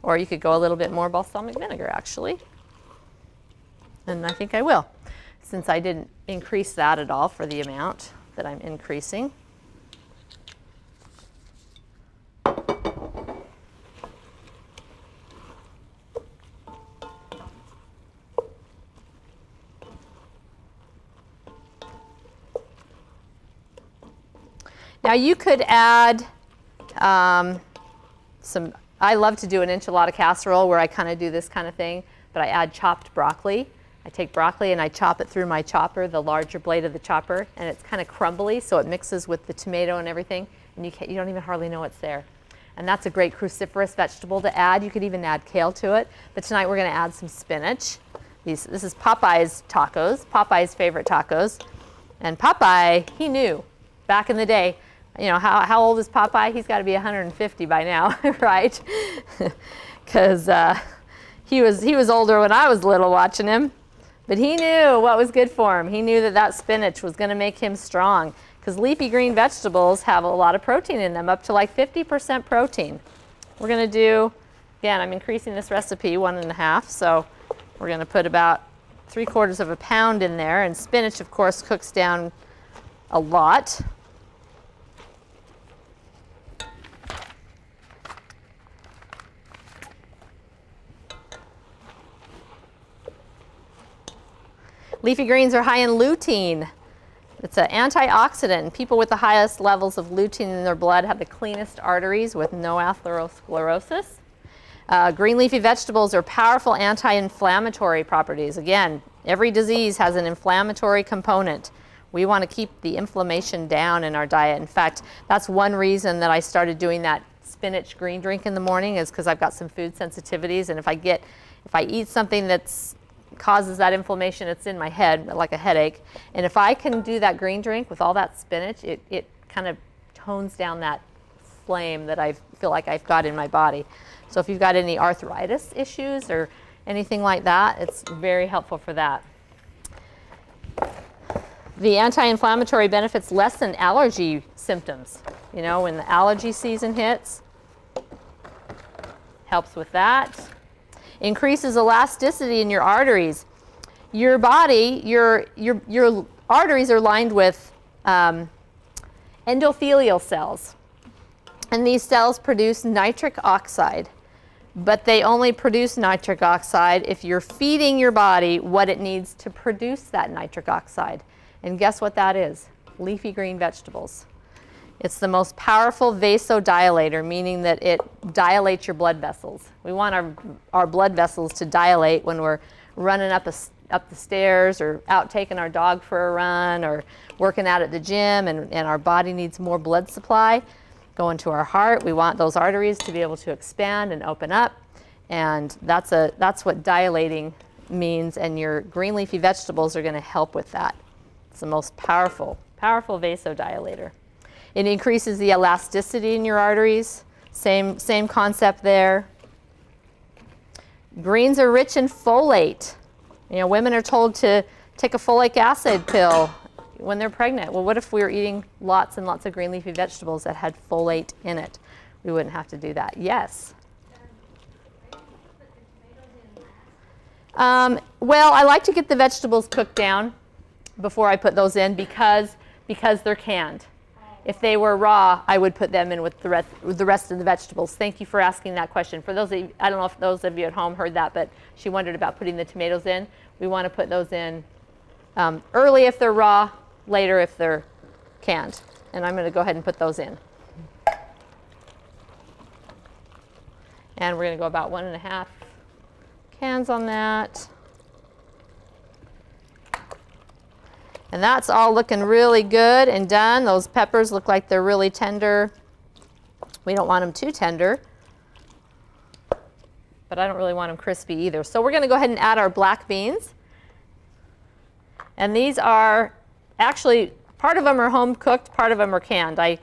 [SPEAKER 1] Or you could go a little bit more balsamic vinegar, actually. And I think I will, since I didn't increase that at all for the amount that I'm increasing. Now you could add I love to do an enchilada casserole where I kind of do this kind of thing, but I add chopped broccoli. I take broccoli and I chop it through my chopper, the larger blade of the chopper, and it's kind of crumbly, so it mixes with the tomato and everything, and you don't even hardly know it's there. And that's a great cruciferous vegetable to add. You could even add kale to it, but tonight we're going to add some spinach. This is Popeye's tacos, Popeye's favorite tacos. And Popeye, he knew back in the day. You know, how old is Popeye? He's got to be 150 by now, right? Because he was older when I was little watching him. But he knew what was good for him. He knew that spinach was going to make him strong. Because leafy green vegetables have a lot of protein in them, up to like 50% protein. We're going to do, again, I'm increasing this recipe 1.5, so we're going to put about 3/4 pound in there. And spinach, of course, cooks down a lot. Leafy greens are high in lutein. It's an antioxidant, and people with the highest levels of lutein in their blood have the cleanest arteries with no atherosclerosis. Green leafy vegetables are powerful anti-inflammatory properties. Again, every disease has an inflammatory component. We want to keep the inflammation down in our diet. In fact, that's one reason that I started doing that spinach green drink in the morning, is because I've got some food sensitivities, and if I eat something that's causes that inflammation, it's in my head, like a headache. And if I can do that green drink with all that spinach, it kind of tones down that flame that I feel like I've got in my body. So if you've got any arthritis issues or anything like that, it's very helpful for that. The anti-inflammatory benefits lessen allergy symptoms. You know, when the allergy season hits, helps with that. Increases elasticity in your arteries. Your body, your arteries are lined with endothelial cells. And these cells produce nitric oxide. But they only produce nitric oxide if you're feeding your body what it needs to produce that nitric oxide. And guess what that is? Leafy green vegetables. It's the most powerful vasodilator, meaning that it dilates your blood vessels. We want our blood vessels to dilate when we're running up the stairs or out taking our dog for a run or working out at the gym, and our body needs more blood supply going to our heart. We want those arteries to be able to expand and open up, and that's what dilating means, and your green leafy vegetables are going to help with that. It's the most powerful vasodilator. It increases the elasticity in your arteries. Same concept there. Greens are rich in folate. You know, women are told to take a folic acid pill when they're pregnant. Well, what if we were eating lots and lots of green leafy vegetables that had folate in it? We wouldn't have to do that. Yes? Well, I like to get the vegetables cooked down before I put those in because they're canned. If they were raw, I would put them in with the rest of the vegetables. Thank you for asking that question. For those of you, I don't know if those of you at home heard that, but she wondered about putting the tomatoes in. We want to put those in early if they're raw, later if they're canned. And I'm going to go ahead and put those in. And we're going to go about 1.5 cans on that. And that's all looking really good and done. Those peppers look like they're really tender. We don't want them too tender, but I don't really want them crispy either. So we're going to go ahead and add our black beans. And these are actually, part of them are home cooked, part of them are canned. I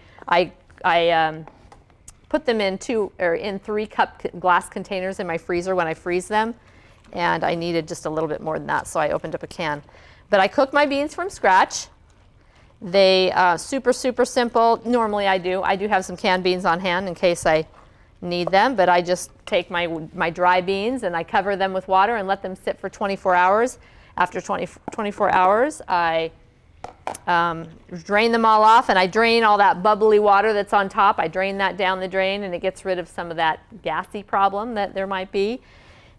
[SPEAKER 1] put them in 3-cup glass containers in my freezer when I freeze them, and I needed just a little bit more than that, so I opened up a can. But I cook my beans from scratch. They super simple. Normally I do have some canned beans on hand in case I need them, but I just take my dry beans and I cover them with water and let them sit for 24 hours. After 24 hours, I drain them all off, and I drain all that bubbly water that's on top. I drain that down the drain, and it gets rid of some of that gassy problem that there might be.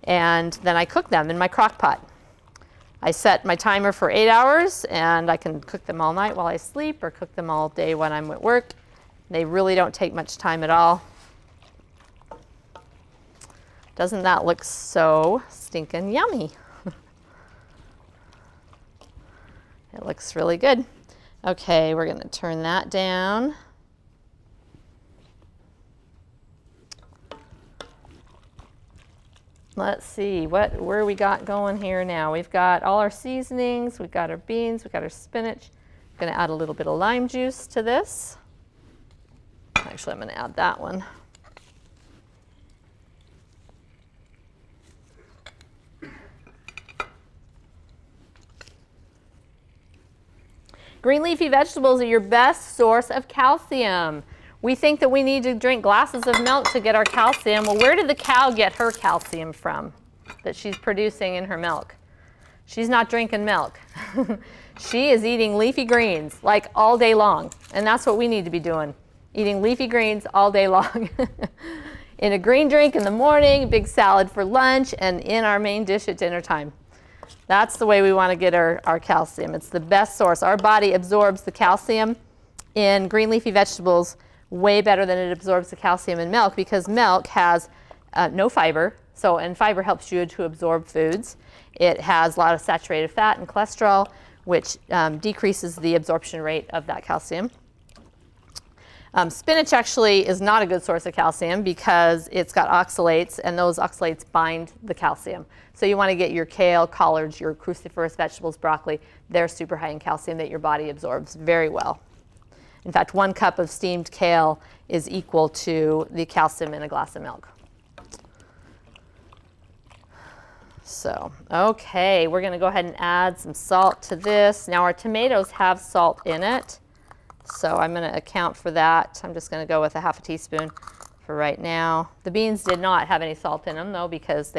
[SPEAKER 1] And then I cook them in my crock pot. I set my timer for 8 hours, and I can cook them all night while I sleep or cook them all day when I'm at work. They really don't take much time at all. Doesn't that look so stinking yummy? It looks really good. Okay, we're going to turn that down. Let's see, where we got going here now. We've got all our seasonings, we've got our beans, we've got our spinach. I'm going to add a little bit of lime juice to this. Actually, I'm going to add that one. Green leafy vegetables are your best source of calcium. We think that we need to drink glasses of milk to get our calcium. Well, where did the cow get her calcium from that she's producing in her milk? She's not drinking milk. She is eating leafy greens like all day long. And that's what we need to be doing, eating leafy greens all day long. In a green drink in the morning, a big salad for lunch, and in our main dish at dinner time. That's the way we want to get our calcium. It's the best source. Our body absorbs the calcium in green leafy vegetables way better than it absorbs the calcium in milk, because milk has no fiber. And fiber helps you to absorb foods. It has a lot of saturated fat and cholesterol, which decreases the absorption rate of that calcium. Spinach actually is not a good source of calcium because it's got oxalates, and those oxalates bind the calcium. So you want to get your kale, collards, your cruciferous vegetables, broccoli. They're super high in calcium that your body absorbs very well. In fact, 1 cup of steamed kale is equal to the calcium in a glass of milk. So, okay, we're going to go ahead and add some salt to this. Now our tomatoes have salt in it, so I'm going to account for that. I'm just going to go with a 1/2 teaspoon for right now. The beans did not have any salt in them, though, because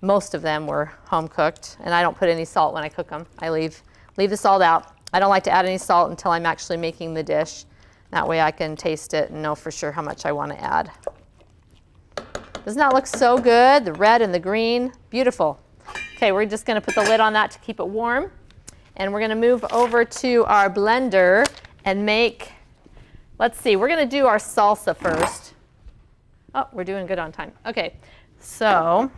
[SPEAKER 1] most of them were home cooked, and I don't put any salt when I cook them. I leave the salt out. I don't like to add any salt until I'm actually making the dish. That way I can taste it and know for sure how much I want to add. Doesn't that look so good? The red and the green, beautiful. Okay, we're just going to put the lid on that to keep it warm. And we're going to move over to our blender and make, let's see, we're going to do our salsa first. Oh, we're doing good on time. Okay, so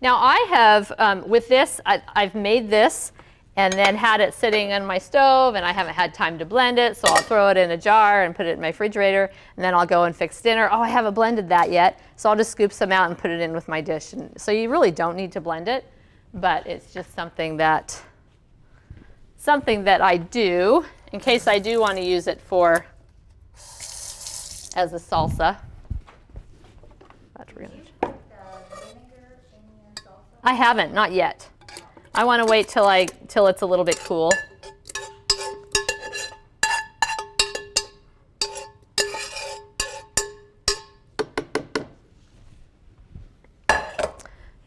[SPEAKER 1] now I have, with this, I've made this and then had it sitting on my stove, and I haven't had time to blend it, so I'll throw it in a jar and put it in my refrigerator, and then I'll go and fix dinner. Oh, I haven't blended that yet, so I'll just scoop some out and put it in with my dish. And so you really don't need to blend it, but it's just something that I do in case I do want to use it for as a salsa. I haven't, not yet. I want to wait till it's a little bit cool.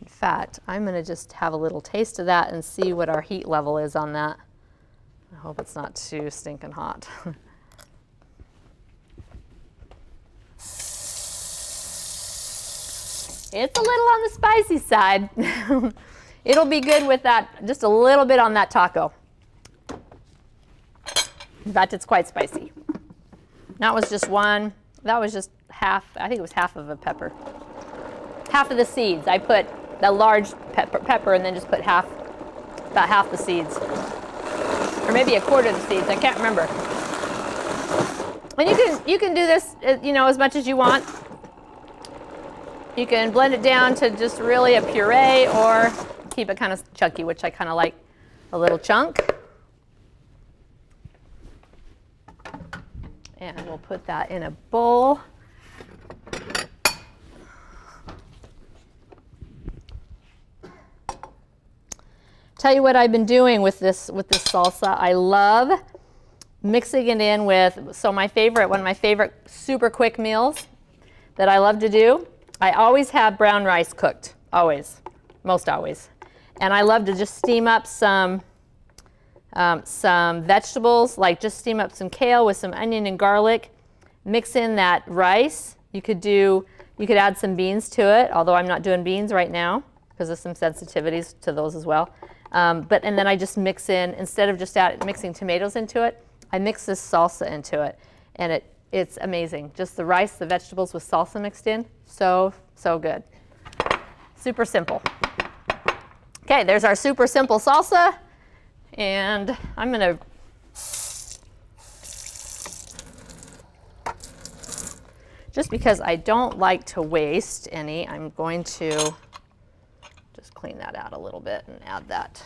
[SPEAKER 1] In fact, I'm going to just have a little taste of that and see what our heat level is on that. I hope it's not too stinking hot. It's a little on the spicy side. It'll be good with that, just a little bit on that taco. In fact, it's quite spicy. That was just one, that was just half, I think it was half of a pepper. Half of the seeds. I put the large pepper and then just put about half the seeds. Or maybe a quarter of the seeds, I can't remember. And you can do this, as much as you want. You can blend it down to just really a puree or keep it kind of chunky, which I kind of like a little chunk. And we'll put that in a bowl. Tell you what I've been doing with this salsa. I love mixing it in with, one of my favorite super quick meals that I love to do. I always have brown rice cooked, always, most always. And I love to just steam up some vegetables, like just steam up some kale with some onion and garlic, mix in that rice. You could add some beans to it, although I'm not doing beans right now because of some sensitivities to those as well. And then I just mix in, instead of just mixing tomatoes into it, I mix this salsa into it. And it's amazing. Just the rice, the vegetables with salsa mixed in, so good. Super simple. Okay, there's our super simple salsa. And I'm going to just because I don't like to waste any, I'm going to just clean that out a little bit and add that.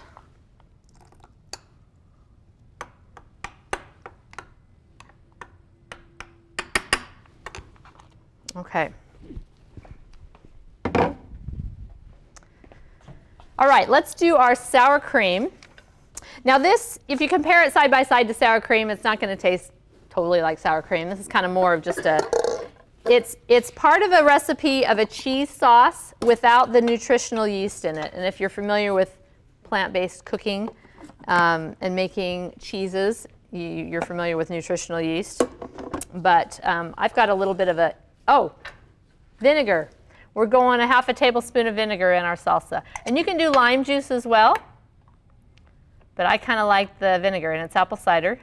[SPEAKER 1] Okay. All right, let's do our sour cream. Now this, if you compare it side by side to sour cream, it's not going to taste totally like sour cream. This is kind of more of just it's part of a recipe of a cheese sauce without the nutritional yeast in it. And if you're familiar with plant-based cooking and making cheeses, you're familiar with nutritional yeast. But I've got a little bit of vinegar. We're going a half a tablespoon of vinegar in our salsa. And you can do lime juice as well, but I kind of like the vinegar, and it's apple cider.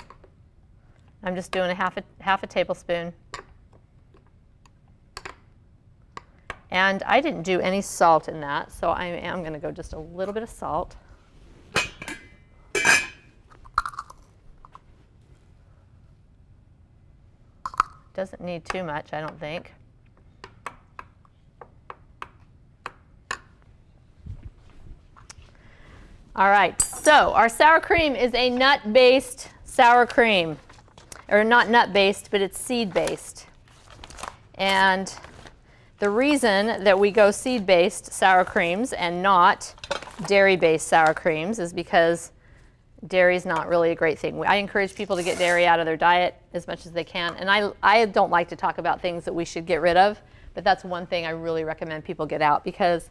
[SPEAKER 1] I'm just doing a half a tablespoon. And I didn't do any salt in that, so I am going to go just a little bit of salt. Doesn't need too much, I don't think. All right, so our sour cream is a nut-based sour cream. Or not nut-based, but it's seed-based. And the reason that we go seed-based sour creams and not dairy-based sour creams is because dairy is not really a great thing. I encourage people to get dairy out of their diet as much as they can. And I don't like to talk about things that we should get rid of, but that's one thing I really recommend people get out, because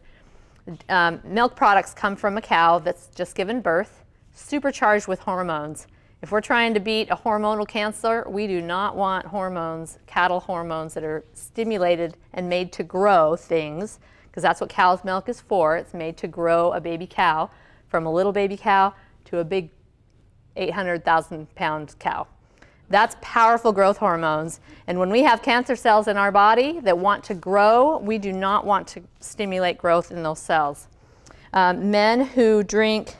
[SPEAKER 1] milk products come from a cow that's just given birth, supercharged with hormones. If we're trying to beat a hormonal cancer, we do not want hormones, cattle hormones that are stimulated and made to grow things, because that's what cow's milk is for. It's made to grow a baby cow from a little baby cow to a big 800,000 pound cow. That's powerful growth hormones. And when we have cancer cells in our body that want to grow, we do not want to stimulate growth in those cells. Men who drink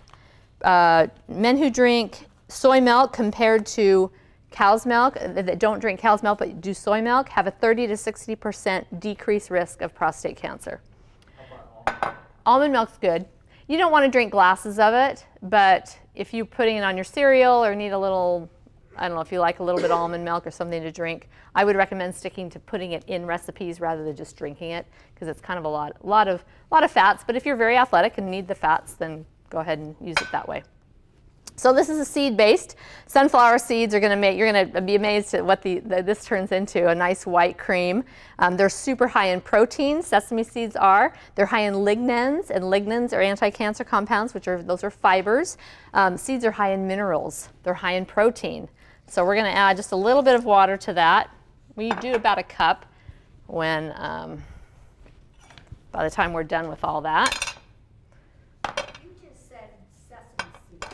[SPEAKER 1] soy milk compared to cow's milk, that don't drink cow's milk but do soy milk, have a 30 to 60% decreased risk of prostate cancer. Almond milk's good. You don't want to drink glasses of it, but if you're putting it on your cereal or need a little, I don't know, if you like a little bit of almond milk or something to drink, I would recommend sticking to putting it in recipes rather than just drinking it, because it's kind of a lot of fats. But if you're very athletic and need the fats, then go ahead and use it that way. So this is a seed-based. Sunflower seeds are going to make, you're going to be amazed at what this turns into, a nice white cream. They're super high in protein, sesame seeds are. They're high in lignans, and lignans are anti-cancer compounds, those are fibers. Seeds are high in minerals. They're high in protein. So we're going to add just a little bit of water to that. We do about a cup when, by the time we're done with all that.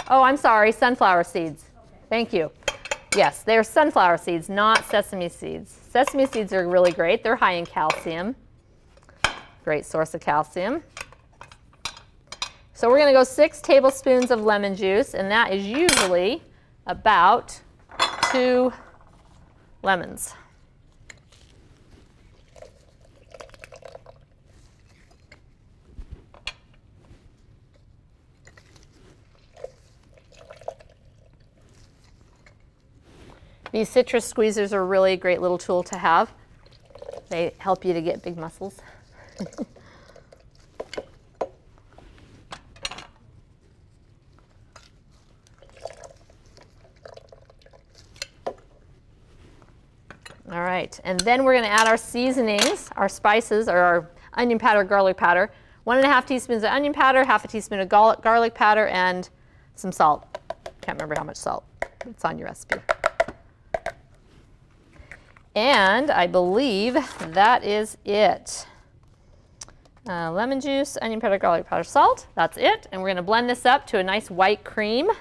[SPEAKER 1] Oh, I'm sorry, sunflower seeds. Okay. Thank you. Yes, they're sunflower seeds, not sesame seeds. Sesame seeds are really great. They're high in calcium. Great source of calcium. So we're going to go 6 tablespoons of lemon juice, and that is usually about 2 lemons. These citrus squeezers are really a great little tool to have. They help you to get big muscles. All right, and then we're going to add our seasonings, our spices, or our onion powder, garlic powder. 1½ teaspoons of onion powder, ½ a teaspoon of garlic powder, and some salt. Can't remember how much salt. It's on your recipe. And I believe that is it. Lemon juice, onion powder, garlic powder, salt. That's it. And we're going to blend this up to a nice white cream.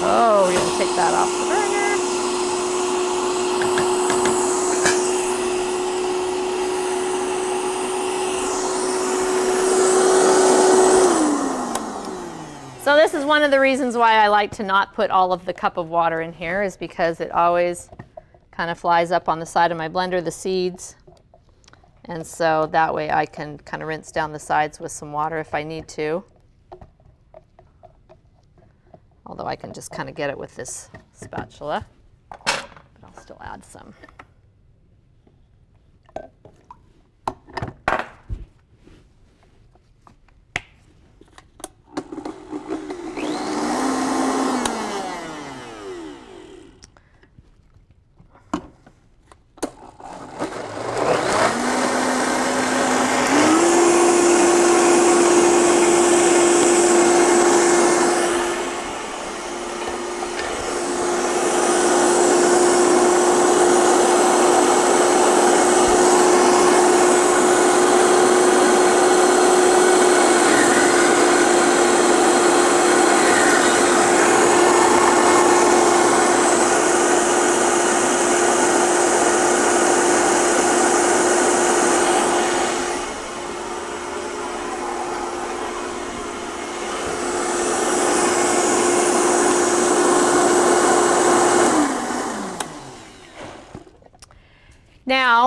[SPEAKER 1] Oh, we're going to take that off the burner. So this is one of the reasons why I like to not put all of the cup of water in here, is because it always kind of flies up on the side of my blender, the seeds. And so that way I can kind of rinse down the sides with some water if I need to. Although I can just kind of get it with this spatula, but I'll still add some.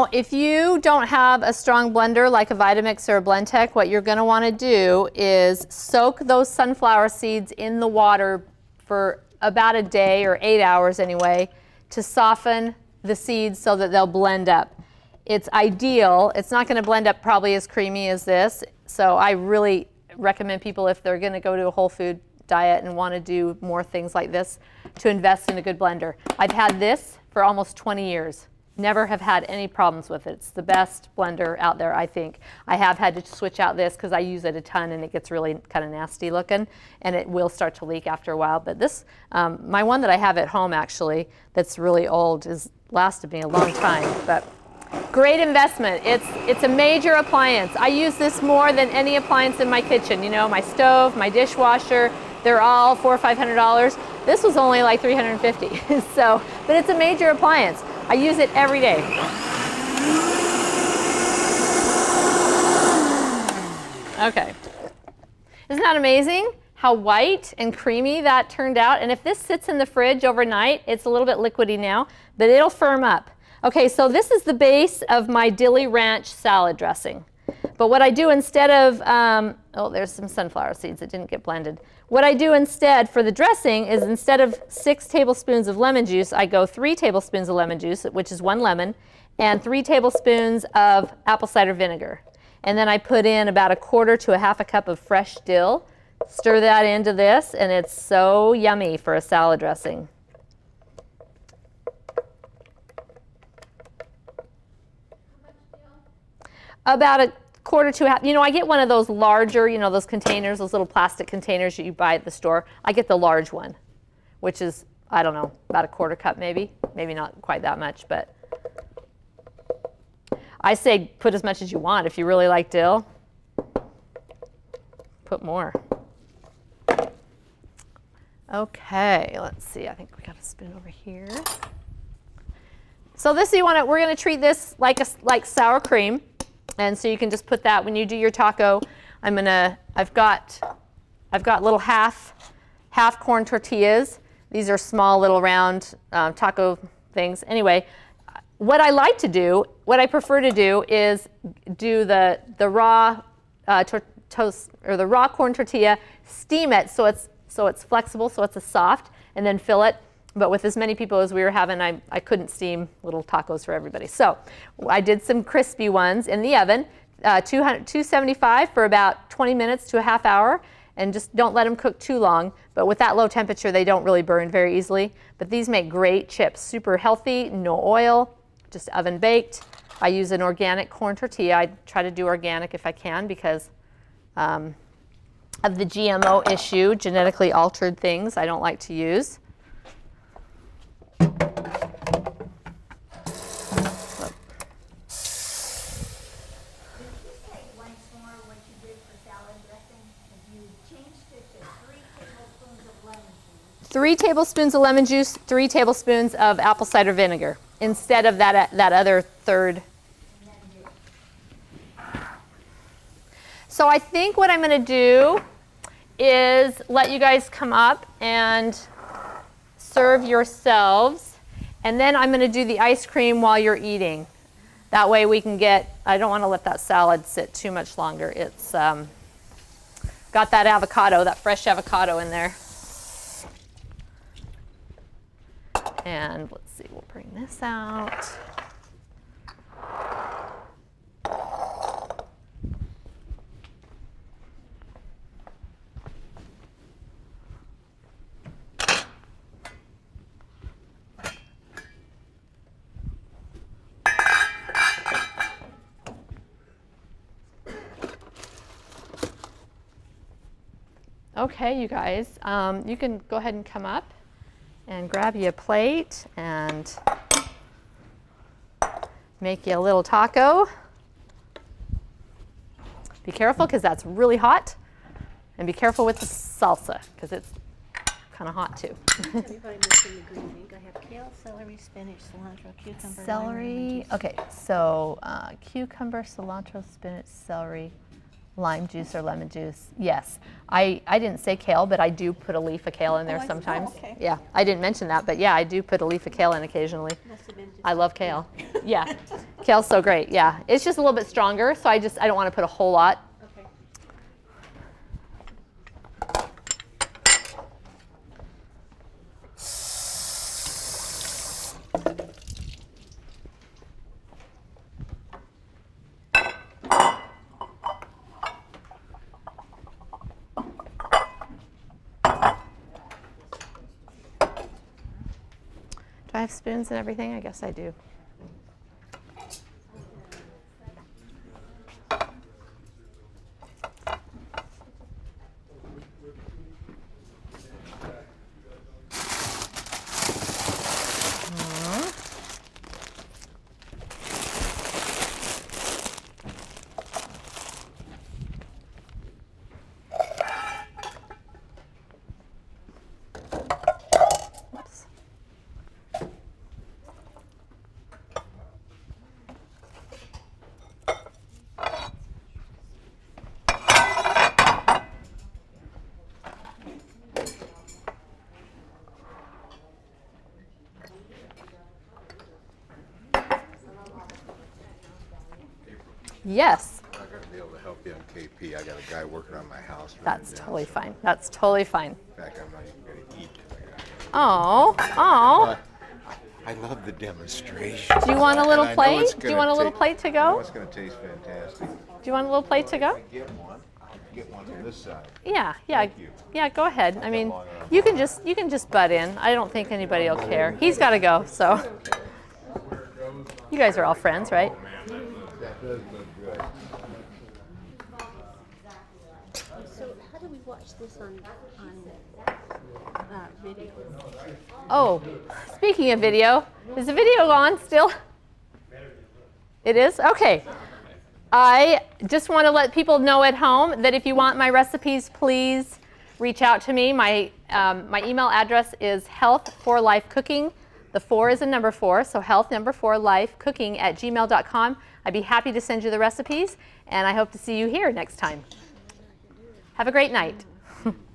[SPEAKER 1] Now, if you don't have a strong blender like a Vitamix or a Blendtec, what you're going to want to do is soak those sunflower seeds in the water for about a day or 8 hours anyway to soften the seeds so that they'll blend up. It's ideal. It's not going to blend up probably as creamy as this, so I really recommend people, if they're going to go to a whole food diet and want to do more things like this, to invest in a good blender. I've had this for almost 20 years. Never have had any problems with it. It's the best blender out there, I think. I have had to switch out this because I use it a ton and it gets really kind of nasty looking and it will start to leak after a while. But this, my one that I have at home actually, that's really old, has lasted me a long time. But great investment. It's a major appliance. I use this more than any appliance in my kitchen. You know, my stove, my dishwasher, they're all $400 or $500. This was only like $350. So, but it's a major appliance. I use it every day. Okay. Isn't that amazing how white and creamy that turned out? And if this sits in the fridge overnight, it's a little bit liquidy now, but it'll firm up. Okay, so this is the base of my Dilly Ranch salad dressing. But what I do instead of, oh, there's some sunflower seeds that didn't get blended. What I do instead for the dressing is instead of 6 tablespoons of lemon juice, I go 3 tablespoons of lemon juice, which is 1 lemon, and 3 tablespoons of apple cider vinegar. And then I put in about 1/4 to 1/2 cup of fresh dill, stir that into this, and it's so yummy for a salad dressing. About 1/4 to 1/2. You know, I get one of those larger, you know, those containers, those little plastic containers that you buy at the store. I get the large one, which is, I don't know, about 1/4 cup maybe. Maybe not quite that much, but I say put as much as you want. If you really like dill, put more. Okay, let's see. I think we got a spoon over here. So this, we're going to treat this like sour cream. And so you can just put that when you do your taco. I've got little half corn tortillas. These are small little round taco things. Anyway, what I prefer to do is do the raw toast or the raw corn tortilla, steam it so it's flexible, so it's a soft, and then fill it. But with as many people as we were having, I couldn't steam little tacos for everybody. So I did some crispy ones in the oven, 275 for about 20 minutes to a half hour, and just don't let them cook too long. But with that low temperature, they don't really burn very easily. But these make great chips, super healthy, no oil, just oven baked. I use an organic corn tortilla. I try to do organic if I can because of the GMO issue, genetically altered things I don't like to use.
[SPEAKER 3] What you did for salad dressing, you changed it to 3 tablespoons of lemon juice.
[SPEAKER 1] 3 tablespoons of lemon juice, 3 tablespoons of apple cider vinegar instead of that other third. So I think what I'm going to do is let you guys come up and serve yourselves, and then I'm going to do the ice cream while you're eating. That way we can I don't want to let that salad sit too much longer. It's got that avocado, that fresh avocado in there. And let's see, we'll bring this out. Okay, you guys, you can go ahead and come up and grab you a plate and make you a little taco. Be careful because that's really hot, and be careful with the salsa because it's kind of hot too.
[SPEAKER 3] Everybody missing the green ink. I have kale, celery, spinach, cilantro, cucumber,
[SPEAKER 1] Celery, okay, so cucumber, cilantro, spinach, celery, lime juice or lemon juice. Yes, I didn't say kale, but I do put a leaf of kale in there sometimes.
[SPEAKER 3] okay.
[SPEAKER 1] Yeah, I didn't mention that, but yeah, I do put a leaf of kale in occasionally.
[SPEAKER 3] Must have been just
[SPEAKER 1] I love kale. Yeah, Kale's so great, yeah. It's just a little bit stronger, so I don't want to put a whole lot.
[SPEAKER 4] Okay.
[SPEAKER 1] Do I have spoons and everything? I guess I do. Yes,
[SPEAKER 2] I'm not gonna be able to help you on KP. I got a guy working on my house. right
[SPEAKER 1] that's
[SPEAKER 2] now,
[SPEAKER 1] totally
[SPEAKER 2] so-
[SPEAKER 1] fine. That's totally fine.
[SPEAKER 2] In fact, I'm not even gonna eat.
[SPEAKER 1] Oh, oh.
[SPEAKER 2] I love the demonstration.
[SPEAKER 1] Do you want a little
[SPEAKER 2] And I know
[SPEAKER 1] plate?
[SPEAKER 2] it's
[SPEAKER 1] Do you
[SPEAKER 2] gonna
[SPEAKER 1] want a little
[SPEAKER 2] ta-
[SPEAKER 1] plate to
[SPEAKER 2] I know
[SPEAKER 1] go?
[SPEAKER 2] it's gonna taste fantastic.
[SPEAKER 1] Do you want a little plate to
[SPEAKER 2] If
[SPEAKER 1] go?
[SPEAKER 2] I get one, I'll get one from this side.
[SPEAKER 1] Yeah, yeah,
[SPEAKER 2] Thank you.
[SPEAKER 1] yeah. Go ahead. I mean,
[SPEAKER 2] long enough.
[SPEAKER 1] you can just butt in. I don't think anybody will care. He's got to go, so. You guys are all friends, right?
[SPEAKER 2] That does look good.
[SPEAKER 4] So how do we watch this on video?
[SPEAKER 1] Oh, speaking of video, is the video on still? It is? Okay. I just want to let people know at home that if you want my recipes, please reach out to me. My email address is health4lifecooking. The 4 is a number 4, so health4lifecooking@gmail.com. I'd be happy to send you the recipes, and I hope to see you here next time. Have a great night.